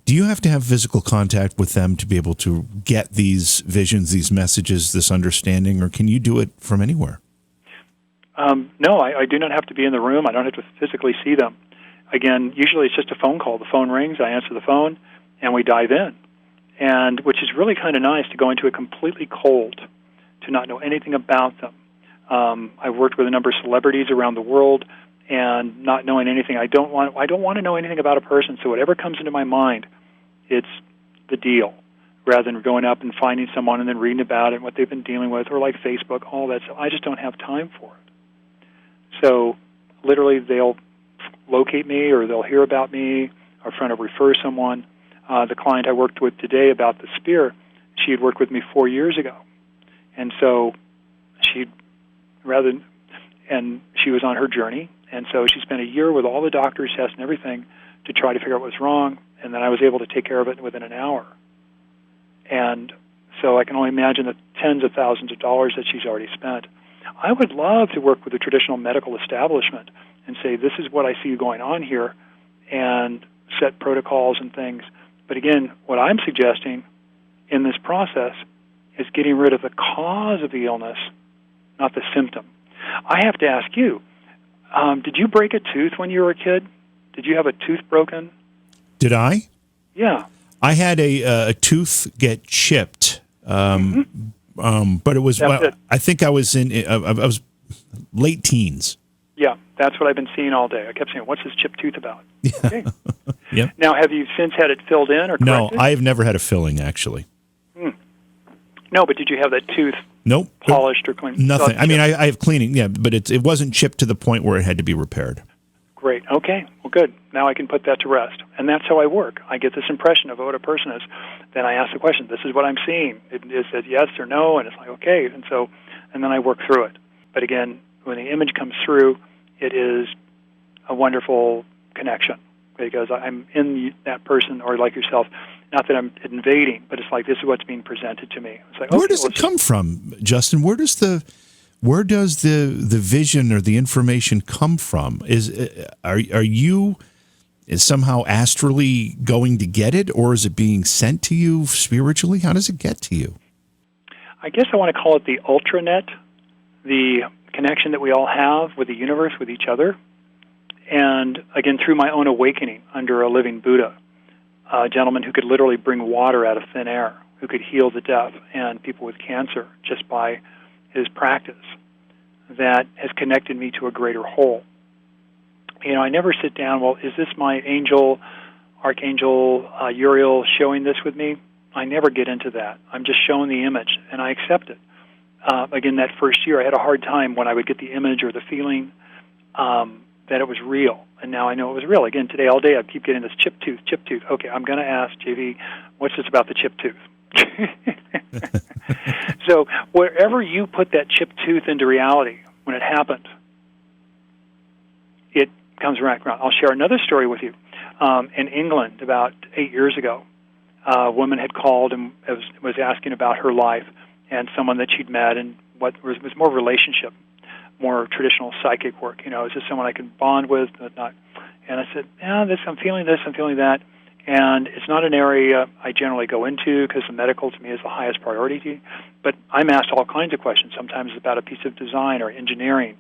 do you have to have physical contact with them to be able to get these visions, these messages, this understanding, or can you do it from anywhere? No, I do not have to be in the room. I don't have to physically see them. Again, usually it's just a phone call. The phone rings, I answer the phone, and we dive in. And which is really kind of nice to go into it completely cold, to not know anything about them. I've worked with a number of celebrities around the world, and not knowing anything. I don't want to know anything about a person. So whatever comes into my mind, it's the deal, rather than going up and finding someone and then reading about it and what they've been dealing with, or like Facebook, all that stuff. I just don't have time for it. So literally, they'll locate me, or they'll hear about me, or friend will refer someone. The client I worked with today about the spear, she had worked with me 4 years ago, and so she was on her journey, and so she spent a year with all the doctors' tests and everything to try to figure out what was wrong, and then I was able to take care of it within an hour. And so I can only imagine the tens of thousands of dollars that she's already spent. I would love to work with a traditional medical establishment and say, this is what I see going on here, and set protocols and things. But again, what I'm suggesting in this process is getting rid of the cause of the illness, not the symptom. I have to ask you, did you break a tooth when you were a kid? Did you have a tooth broken? Did I? Yeah. I had a tooth get chipped, but it was, I think I was I was late teens. Yeah, that's what I've been seeing all day. I kept saying, what's this chipped tooth about? Yeah. Okay. Yep. Now, have you since had it filled in or corrected? No, I have never had a filling, actually. No, but did you have that tooth Nope. polished or cleaned? Nothing. I mean, I have cleaning, yeah, but it wasn't chipped to the point where it had to be repaired. Great. Okay. Well, good. Now I can put that to rest. And that's how I work. I get this impression of what a person is. Then I ask the question, this is what I'm seeing. It says yes or no, and it's like, okay. And then I work through it. But again, when the image comes through, it is a wonderful connection, because I'm in that person, or like yourself, not that I'm invading, but it's like, this is what's being presented to me. It's like, where does it come from, Justin? Where does the vision or the information come from? Are you somehow astrally going to get it, or is it being sent to you spiritually? How does it get to you? I guess I want to call it the ultranet, the connection that we all have with the universe, with each other. And again, through my own awakening under a living Buddha, a gentleman who could literally bring water out of thin air, who could heal the deaf and people with cancer just by his practice, that has connected me to a greater whole. You know, I never sit down, well, is this my angel, Archangel Uriel showing this with me? I never get into that. I'm just shown the image, and I accept it. Again, that first year, I had a hard time when I would get the image or the feeling that it was real, and now I know it was real. Again, today, all day, I keep getting this chipped tooth. Okay, I'm going to ask JV, what's this about the chipped tooth? So wherever you put that chipped tooth into reality, when it happened, it comes back around. I'll share another story with you. In England, about 8 years ago, a woman had called and was asking about her life and someone that she'd met, and what was more relationship, more traditional psychic work. Is this someone I could bond with? Not. And I said, I'm feeling this, I'm feeling that. And it's not an area I generally go into because the medical to me is the highest priority. But I'm asked all kinds of questions. Sometimes it's about a piece of design or engineering.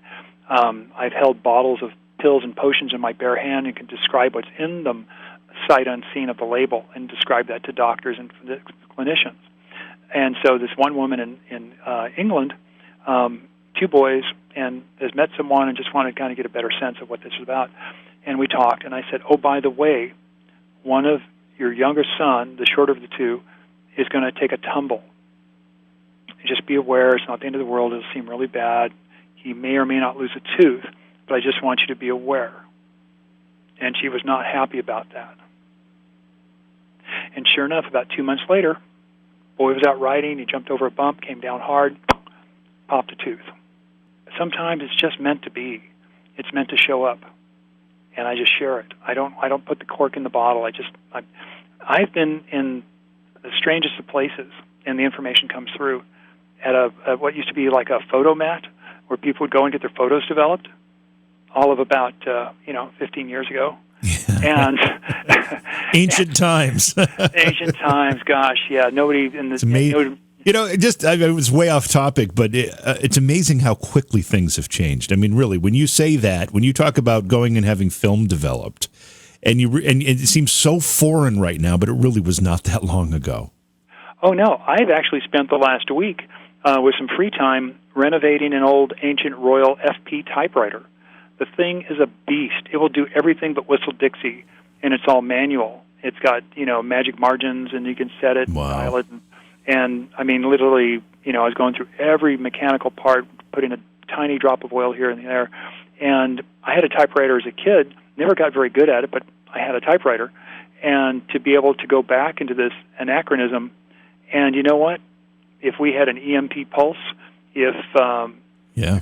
I've held bottles of pills and potions in my bare hand and can describe what's in them, sight unseen of the label, and describe that to doctors and clinicians. And so this one woman in England, 2 boys, and has met someone and just wanted to kind of get a better sense of what this is about. And we talked, and I said, oh, by the way, one of your younger son, the shorter of the 2, is going to take a tumble. Just be aware, it's not the end of the world, it'll seem really bad. He may or may not lose a tooth, but I just want you to be aware. And she was not happy about that. And sure enough, about 2 months later, boy was out riding, he jumped over a bump, came down hard, popped a tooth. Sometimes it's just meant to be. It's meant to show up. And I just share it. I don't put the cork in the bottle. I've been in the strangest of places, and the information comes through at what used to be like a photo mat, where people would go and get their photos developed, all of about 15 years ago. And ancient times. Ancient times, gosh, yeah. Nobody in the. It's amazing. It was way off topic, but it's amazing how quickly things have changed. I mean, really, when you say that, when you talk about going and having film developed, and it seems so foreign right now, but it really was not that long ago. Oh, no. I've actually spent the last week with some free time renovating an old ancient Royal FP typewriter. The thing is a beast. It will do everything but whistle Dixie, and it's all manual. It's got, magic margins, and you can set it, wow. dial it, and I mean, literally, I was going through every mechanical part, putting a tiny drop of oil here and there. And I had a typewriter as a kid, never got very good at it, but I had a typewriter. And to be able to go back into this anachronism, and you know what? If we had an EMP pulse, if the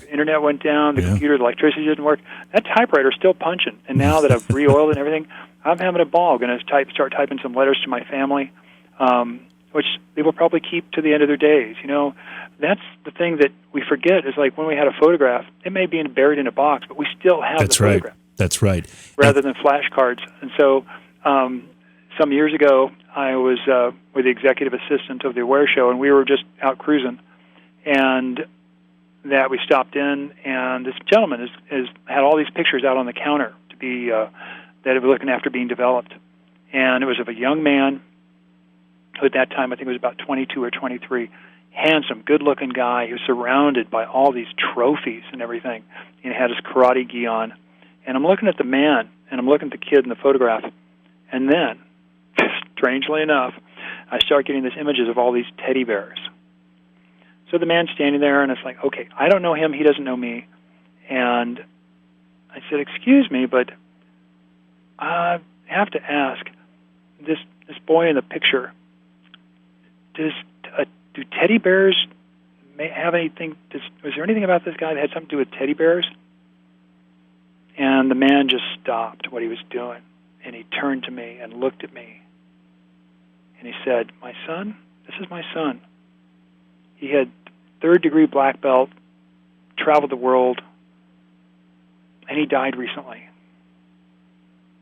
internet went down, the computer, the electricity didn't work, that typewriter's still punching. And now that I've re-oiled and everything, I'm having a ball. Going to start typing some letters to my family, which they will probably keep to the end of their days. That's the thing that we forget is like when we had a photograph, it may be buried in a box, but we still have the photograph. That's right. Rather than flashcards. And so some years ago, I was with the executive assistant of the Aware Show, and we were just out cruising, and that we stopped in, and this gentleman had all these pictures out on the counter to be that he was looking after being developed. And it was of a young man who at that time I think was about 22 or 23, handsome, good-looking guy who was surrounded by all these trophies and everything, and had his karate gi on. And I'm looking at the man, and I'm looking at the kid in the photograph, and then, strangely enough, I start getting these images of all these teddy bears. So the man's standing there, and it's like, okay, I don't know him, he doesn't know me. And I said, excuse me, but I have to ask, this boy in the picture, do teddy bears have anything? Was there anything about this guy that had something to do with teddy bears? And the man just stopped what he was doing, and he turned to me and looked at me, and he said, "My son, this is my son. He had third-degree black belt, traveled the world, and he died recently."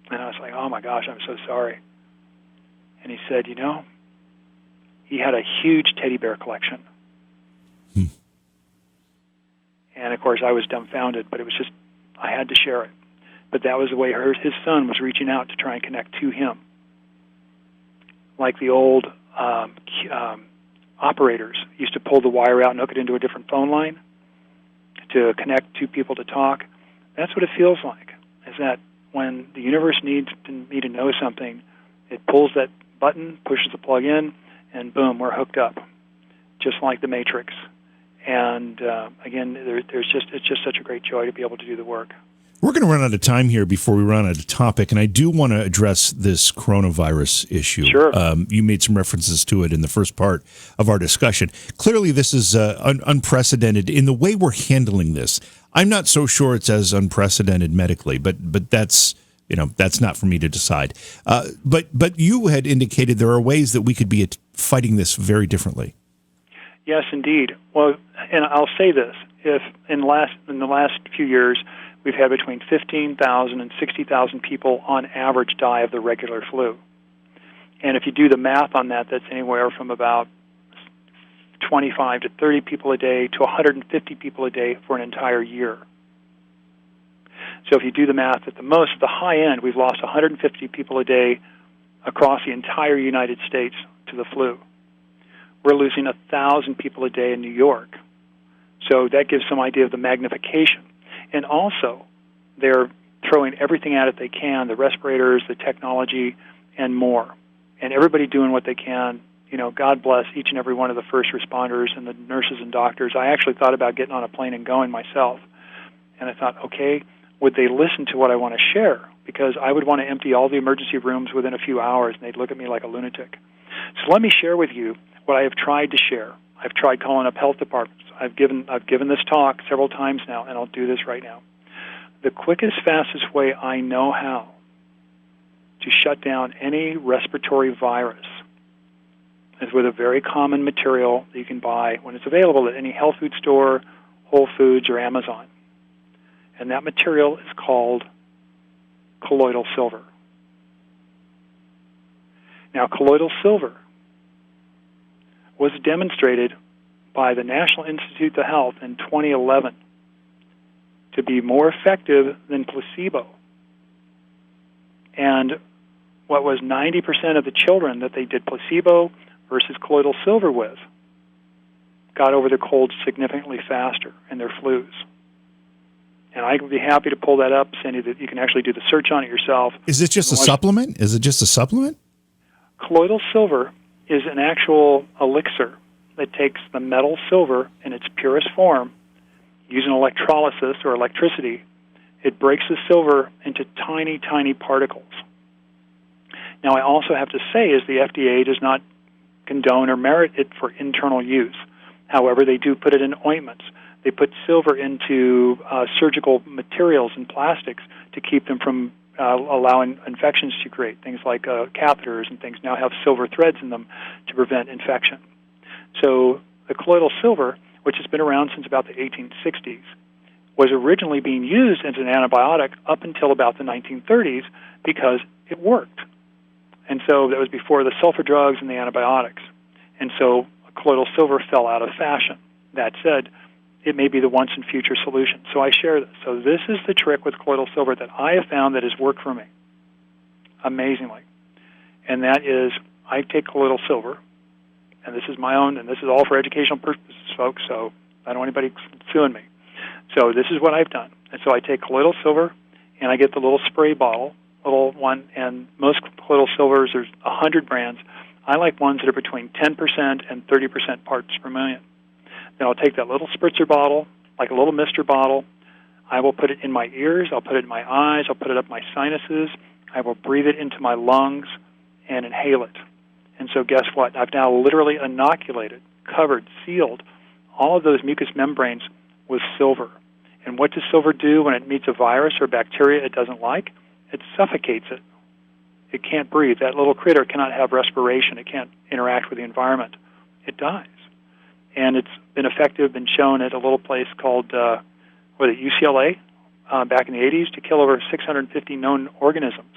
And I was like, "Oh my gosh, I'm so sorry." And he said, he had a huge teddy bear collection. And, of course, I was dumbfounded, but it was just, I had to share it. But that was the way his son was reaching out to try and connect to him. Like the old operators used to pull the wire out and hook it into a different phone line to connect two people to talk. That's what it feels like, is that when the universe needs me to know something, it pulls that button, pushes the plug in, and boom, we're hooked up, just like the Matrix. And again, it's just such a great joy to be able to do the work. We're going to run out of time here before we run out of topic, and I do want to address this coronavirus issue. Sure. You made some references to it in the first part of our discussion. Clearly, this is unprecedented in the way we're handling this. I'm not so sure it's as unprecedented medically, but that's that's not for me to decide. But you had indicated there are ways that we could be fighting this very differently. Yes, indeed. Well, and I'll say this: if in the last few years we've had between 15,000 and 60,000 people on average die of the regular flu, and if you do the math on that, that's anywhere from about 25 to 30 people a day to 150 people a day for an entire year. So if you do the math, at the high end, we've lost 150 people a day across the entire United States to the flu. We're losing 1,000 people a day in New York. So that gives some idea of the magnification. And also, they're throwing everything at it they can, the respirators, the technology, and more. And everybody doing what they can. God bless each and every one of the first responders and the nurses and doctors. I actually thought about getting on a plane and going myself. And I thought, okay, would they listen to what I want to share? Because I would want to empty all the emergency rooms within a few hours, and they'd look at me like a lunatic. So let me share with you what I have tried to share. I've tried calling up health departments. I've given this talk several times now, and I'll do this right now. The quickest, fastest way I know how to shut down any respiratory virus is with a very common material that you can buy when it's available at any health food store, Whole Foods, or Amazon. And that material is called colloidal silver. Now, colloidal silver was demonstrated by the National Institute of Health in 2011 to be more effective than placebo. And what was 90% of the children that they did placebo versus colloidal silver with got over their colds significantly faster and their flus. And I would be happy to pull that up, Cindy, that you can actually do the search on it yourself. Is it just a supplement? Is it just a supplement? Colloidal silver is an actual elixir that takes the metal silver in its purest form, using electrolysis or electricity. It breaks the silver into tiny, tiny particles. Now, I also have to say is the FDA does not condone or merit it for internal use. However, they do put it in ointments. They put silver into surgical materials and plastics to keep them from allowing infections to create. Things like catheters and things now have silver threads in them to prevent infection. So the colloidal silver, which has been around since about the 1860s, was originally being used as an antibiotic up until about the 1930s because it worked. And so that was before the sulfur drugs and the antibiotics. And so colloidal silver fell out of fashion. That said, it may be the once and future solution. So I share this. So this is the trick with colloidal silver that I have found that has worked for me, amazingly. And that is, I take colloidal silver, and this is my own, and this is all for educational purposes, folks, so I don't want anybody suing me. So this is what I've done. And so I take colloidal silver, and I get the little spray bottle, little one, and most colloidal silvers, there's 100 brands. I like ones that are between 10% and 30% parts per million. Then I'll take that little spritzer bottle, like a little mister bottle. I will put it in my ears. I'll put it in my eyes. I'll put it up my sinuses. I will breathe it into my lungs and inhale it. And so guess what? I've now literally inoculated, covered, sealed all of those mucous membranes with silver. And what does silver do when it meets a virus or bacteria it doesn't like? It suffocates it. It can't breathe. That little critter cannot have respiration. It can't interact with the environment. It dies. And it's been effective, been shown at a little place called UCLA back in the 80s to kill over 650 known organisms.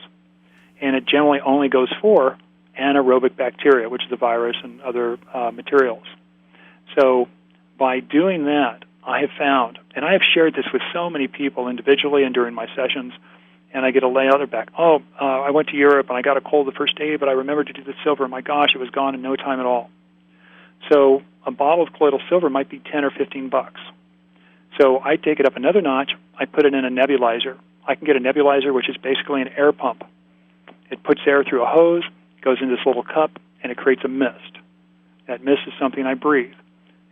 And it generally only goes for anaerobic bacteria, which is the virus and other materials. So by doing that, I have found, and I have shared this with so many people individually and during my sessions, and I get a layout back. I went to Europe and I got a cold the first day, but I remembered to do the silver. My gosh, it was gone in no time at all. So a bottle of colloidal silver might be $10 or $15. So I take it up another notch. I put it in a nebulizer. I can get a nebulizer, which is basically an air pump. It puts air through a hose, goes into this little cup, and it creates a mist. That mist is something I breathe.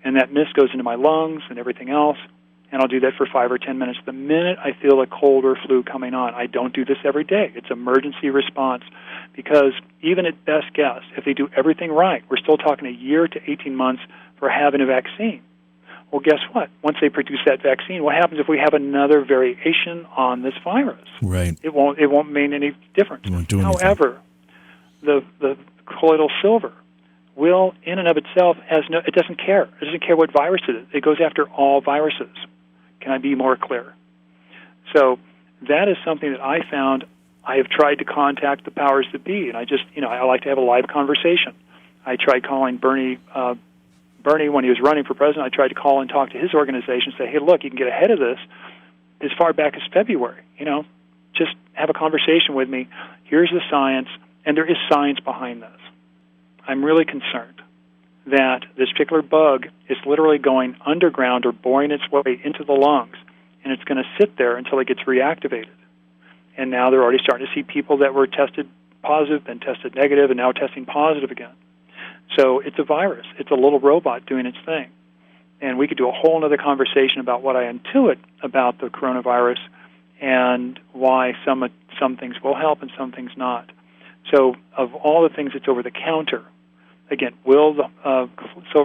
And that mist goes into my lungs and everything else, and I'll do that for 5 or 10 minutes. The minute I feel a cold or flu coming on, I don't do this every day. It's emergency response because even at best guess, if they do everything right, we're still talking a year to 18 months for having a vaccine. Well, guess what? Once they produce that vaccine, what happens if we have another variation on this virus? Right. It won't mean any difference. It won't do anything. However, the colloidal silver will, in and of itself, it doesn't care. It doesn't care what virus it is. It goes after all viruses. Can I be more clear? So that is something that I found. I have tried to contact the powers that be, and I like to have a live conversation. I tried calling Bernie when he was running for president. I tried to call and talk to his organization and say, hey, look, you can get ahead of this as far back as February. Just have a conversation with me. Here's the science, and there is science behind this. I'm really concerned that this particular bug is literally going underground or boring its way into the lungs, and it's going to sit there until it gets reactivated. And now they're already starting to see people that were tested positive and tested negative and now testing positive again. So it's a virus. It's a little robot doing its thing. And we could do a whole other conversation about what I intuit about the coronavirus and why some things will help and some things not. So of all the things that's over the counter, again, will the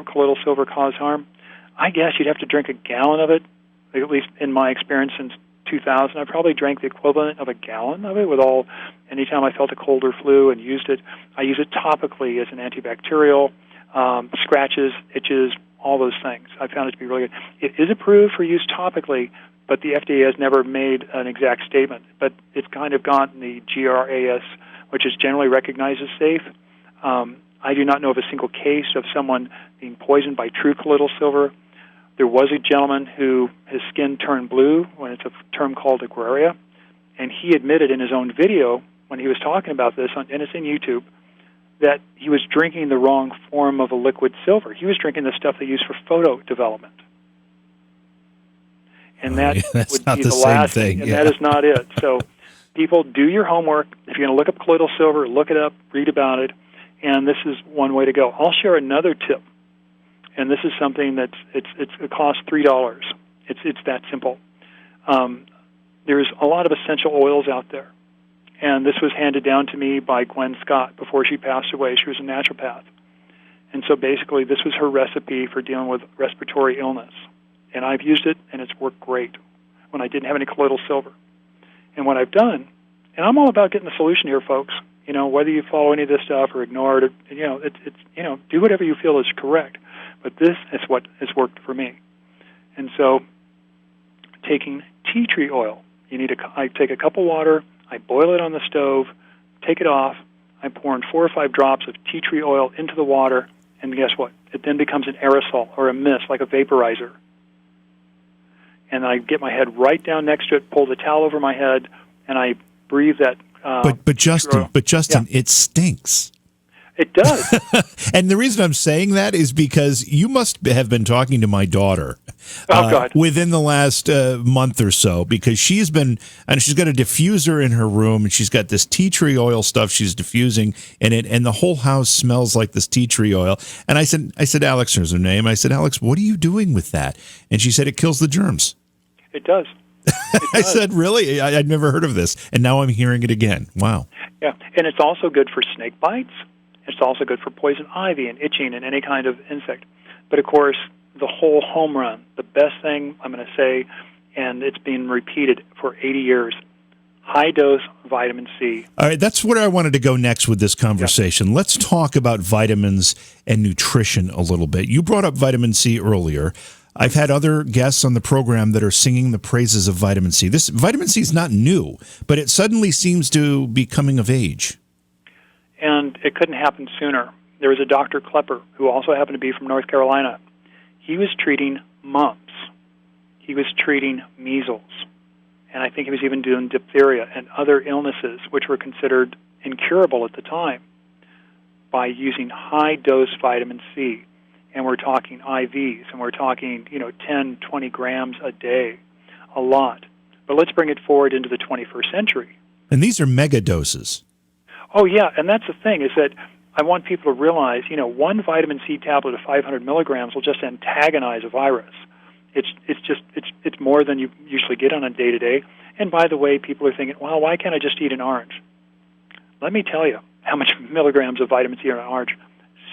colloidal silver cause harm? I guess you'd have to drink a gallon of it, at least in my experience since 2000. I probably drank the equivalent of a gallon of it anytime I felt a cold or flu and used it. I use it topically as an antibacterial, scratches, itches, all those things. I found it to be really good. It is approved for use topically, but the FDA has never made an exact statement. But it's kind of gotten the GRAS, which is generally recognized as safe. I do not know of a single case of someone being poisoned by true colloidal silver. There was a gentleman who his skin turned blue when it's a term called agraria, and he admitted in his own video when he was talking about this, and it's in YouTube, that he was drinking the wrong form of a liquid silver. He was drinking the stuff they use for photo development. And that would be the last thing, and that is not it. So people, do your homework. If you're going to look up colloidal silver, look it up, read about it, and this is one way to go. I'll share another tip, and this is something it costs $3. It's that simple. There's a lot of essential oils out there, and this was handed down to me by Gwen Scott before she passed away. She was a naturopath, and so basically this was her recipe for dealing with respiratory illness, and I've used it, and it's worked great when I didn't have any colloidal silver. And what I've done, and I'm all about getting the solution here, folks. Whether you follow any of this stuff or ignore it, do whatever you feel is correct. But this is what has worked for me. And so, taking tea tree oil, I take a cup of water, I boil it on the stove, take it off, I pour in 4 or 5 drops of tea tree oil into the water, and guess what? It then becomes an aerosol or a mist, like a vaporizer. And I get my head right down next to it, pull the towel over my head, and I breathe that. But Justin, yeah. It stinks. It does. And the reason I'm saying that is because you must have been talking to my daughter within the last month or so, because she's got a diffuser in her room, and she's got this tea tree oil stuff she's diffusing in it, and the whole house smells like this tea tree oil. And I said, Alex, here's her name. I said, Alex, what are you doing with that? And she said, it kills the germs. It does. I said, really? I'd never heard of this, and now I'm hearing it again. Wow. Yeah, and it's also good for snake bites. It's also good for poison ivy and itching and any kind of insect. But, of course, the whole home run, the best thing I'm going to say, and it's been repeated for 80 years, high-dose vitamin C. All right, that's where I wanted to go next with this conversation. Yeah. Let's talk about vitamins and nutrition a little bit. You brought up vitamin C earlier. I've had other guests on the program that are singing the praises of vitamin C. This vitamin C is not new, but it suddenly seems to be coming of age. And it couldn't happen sooner. There was a Dr. Klepper, who also happened to be from North Carolina. He was treating mumps. He was treating measles. And I think he was even doing diphtheria and other illnesses, which were considered incurable at the time, by using high-dose vitamin C. And we're talking IVs, and we're talking, 10, 20 grams a day, a lot. But let's bring it forward into the 21st century. And these are mega doses. Oh, yeah, and that's the thing, is that I want people to realize, one vitamin C tablet of 500 milligrams will just antagonize a virus. It's more than you usually get on a day-to-day. And by the way, people are thinking, well, why can't I just eat an orange? Let me tell you how much milligrams of vitamin C are in an orange.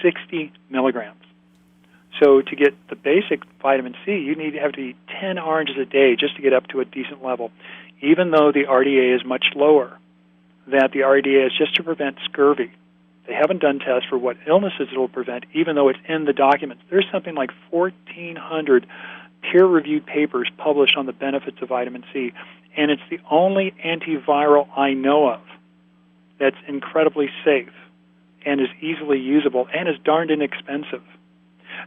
60 milligrams. So to get the basic vitamin C, you need to have to eat 10 oranges a day just to get up to a decent level, even though the RDA is much lower. That the RDA is just to prevent scurvy. They haven't done tests for what illnesses it will prevent, even though it's in the documents. There's something like 1,400 peer-reviewed papers published on the benefits of vitamin C, and it's the only antiviral I know of that's incredibly safe and is easily usable and is darned inexpensive.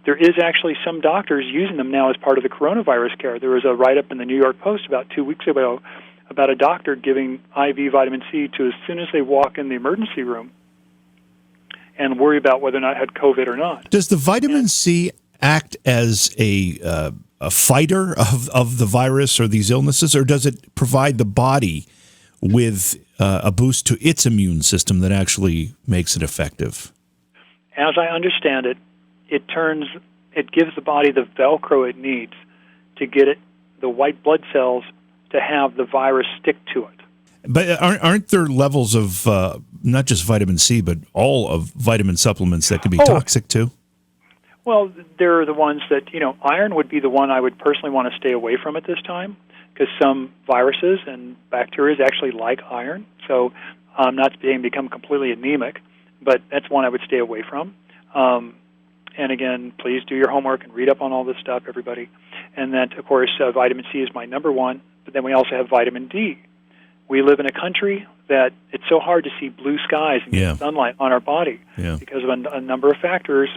There is actually some doctors using them now as part of the coronavirus care. There was a write-up in the New York Post about 2 weeks ago about a doctor giving IV vitamin C to as soon as they walk in the emergency room and worry about whether or not had COVID or not. Does the vitamin C act as a fighter of the virus or these illnesses, or does it provide the body with a boost to its immune system that actually makes it effective? As I understand it, it gives the body the Velcro it needs to get the white blood cells to have the virus stick to it. But aren't there levels of not just vitamin C, but all of vitamin supplements that can be toxic too? Well, there are the ones that, iron would be the one I would personally want to stay away from at this time, because some viruses and bacteria actually like iron. So I'm not saying become completely anemic, but that's one I would stay away from. And again, please do your homework and read up on all this stuff, everybody. And that, of course, vitamin C is my number one, but then we also have vitamin D. We live in a country that it's so hard to see blue skies and get sunlight on our body because of a number of factors.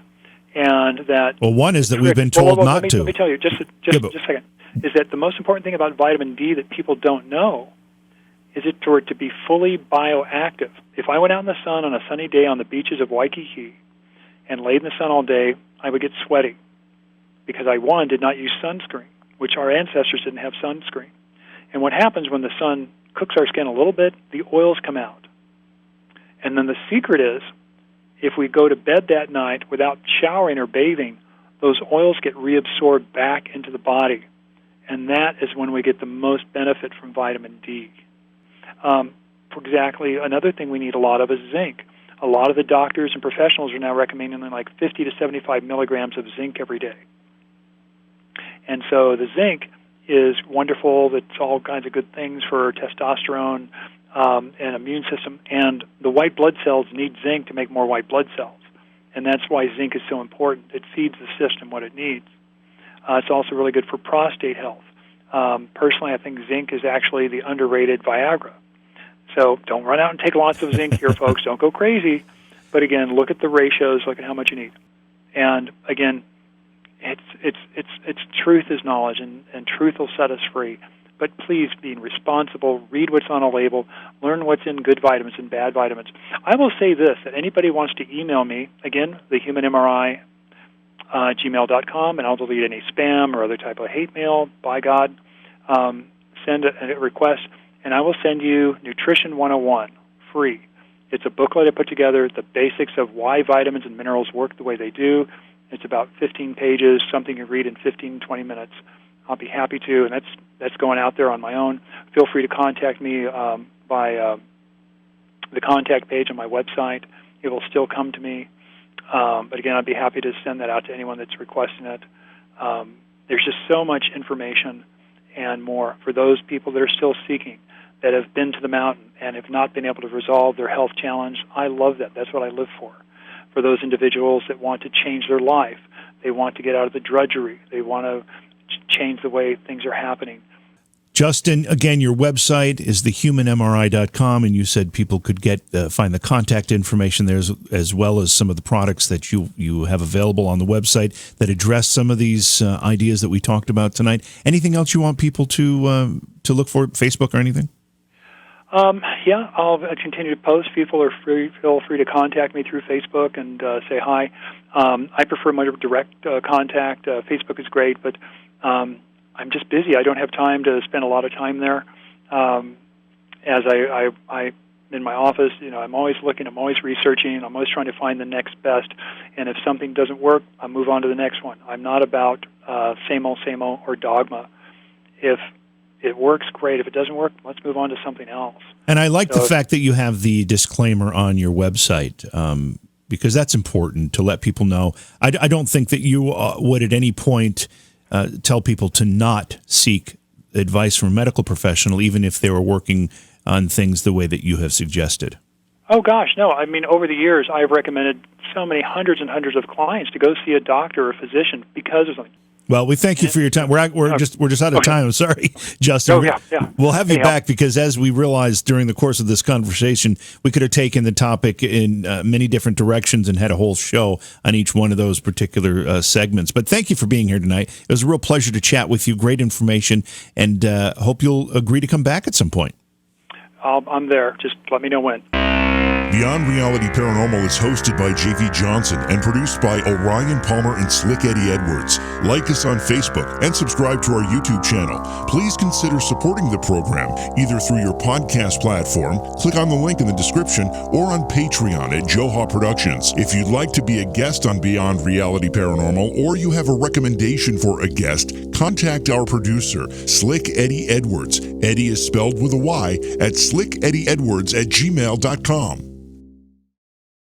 And that one is that we've been told not to. Let me tell you, just a second, is that the most important thing about vitamin D that people don't know is it for it to be fully bioactive. If I went out in the sun on a sunny day on the beaches of Waikiki and laid in the sun all day, I would get sweaty because I, one, did not use sunscreen, which our ancestors didn't have sunscreen. And what happens when the sun cooks our skin a little bit, the oils come out. And then the secret is, if we go to bed that night without showering or bathing, those oils get reabsorbed back into the body. And that is when we get the most benefit from vitamin D. For exactly, another thing we need a lot of is zinc. A lot of the doctors and professionals are now recommending like 50 to 75 milligrams of zinc every day. And so the zinc is wonderful. It's all kinds of good things for testosterone and immune system. And the white blood cells need zinc to make more white blood cells. And that's why zinc is so important. It feeds the system what it needs. It's also really good for prostate health. Personally, I think zinc is actually the underrated Viagra. So don't run out and take lots of zinc here, folks. Don't go crazy. But again, look at the ratios, look at how much you need. And again, it's truth is knowledge, and truth will set us free. But please be responsible, read what's on a label, learn what's in good vitamins and bad vitamins. I will say this, that anybody wants to email me, again, the Human MRI, gmail.com, and I'll delete any spam or other type of hate mail, by God. Send a request, and I will send you Nutrition 101, free. It's a booklet I put together, the basics of why vitamins and minerals work the way they do. It's about 15 pages, something you read in 15, 20 minutes. I'll be happy to, and that's going out there on my own. Feel free to contact me by the contact page on my website. It will still come to me. But again, I'd be happy to send that out to anyone that's requesting it. There's just so much information and more for those people that are still seeking, that have been to the mountain and have not been able to resolve their health challenge. I love that. That's what I live for. For those individuals that want to change their life, they want to get out of the drudgery, they want to change the way things are happening. Justin, again, your website is thehumanmri.com, and you said people could find the contact information there as well as some of the products that you have available on the website that address some of these ideas that we talked about tonight. Anything else you want people to look for, Facebook or anything? Yeah, I'll continue to post. People are feel free to contact me through Facebook and say hi. I prefer my direct contact. Facebook is great, but I'm just busy. I don't have time to spend a lot of time there. As I in my office, I'm always looking, I'm always researching, I'm always trying to find the next best. And if something doesn't work, I move on to the next one. I'm not about same old, or dogma. If it works, great. If it doesn't work, let's move on to something else. And I like the fact that you have the disclaimer on your website. because that's important to let people know. I don't think that you would at any point tell people to not seek advice from a medical professional, even if they were working on things the way that you have suggested. Oh, gosh, no. I mean, over the years, I've recommended so many hundreds and hundreds of clients to go see a doctor or a physician because of something. Well, we thank you for your time. We're just out of time. I'm sorry, Justin. Oh, yeah. We'll have you back because, as we realized during the course of this conversation, we could have taken the topic in many different directions and had a whole show on each one of those particular segments. But thank you for being here tonight. It was a real pleasure to chat with you. Great information, and hope you'll agree to come back at some point. I'm there. Just let me know when. Beyond Reality Paranormal is hosted by J.V. Johnson and produced by Orion Palmer and Slick Eddie Edwards. Like us on Facebook and subscribe to our YouTube channel. Please consider supporting the program either through your podcast platform, click on the link in the description, or on Patreon at Joha Productions. If you'd like to be a guest on Beyond Reality Paranormal, or you have a recommendation for a guest, contact our producer, Slick Eddie Edwards. Eddie is spelled with a Y at slickeddieedwards@gmail.com.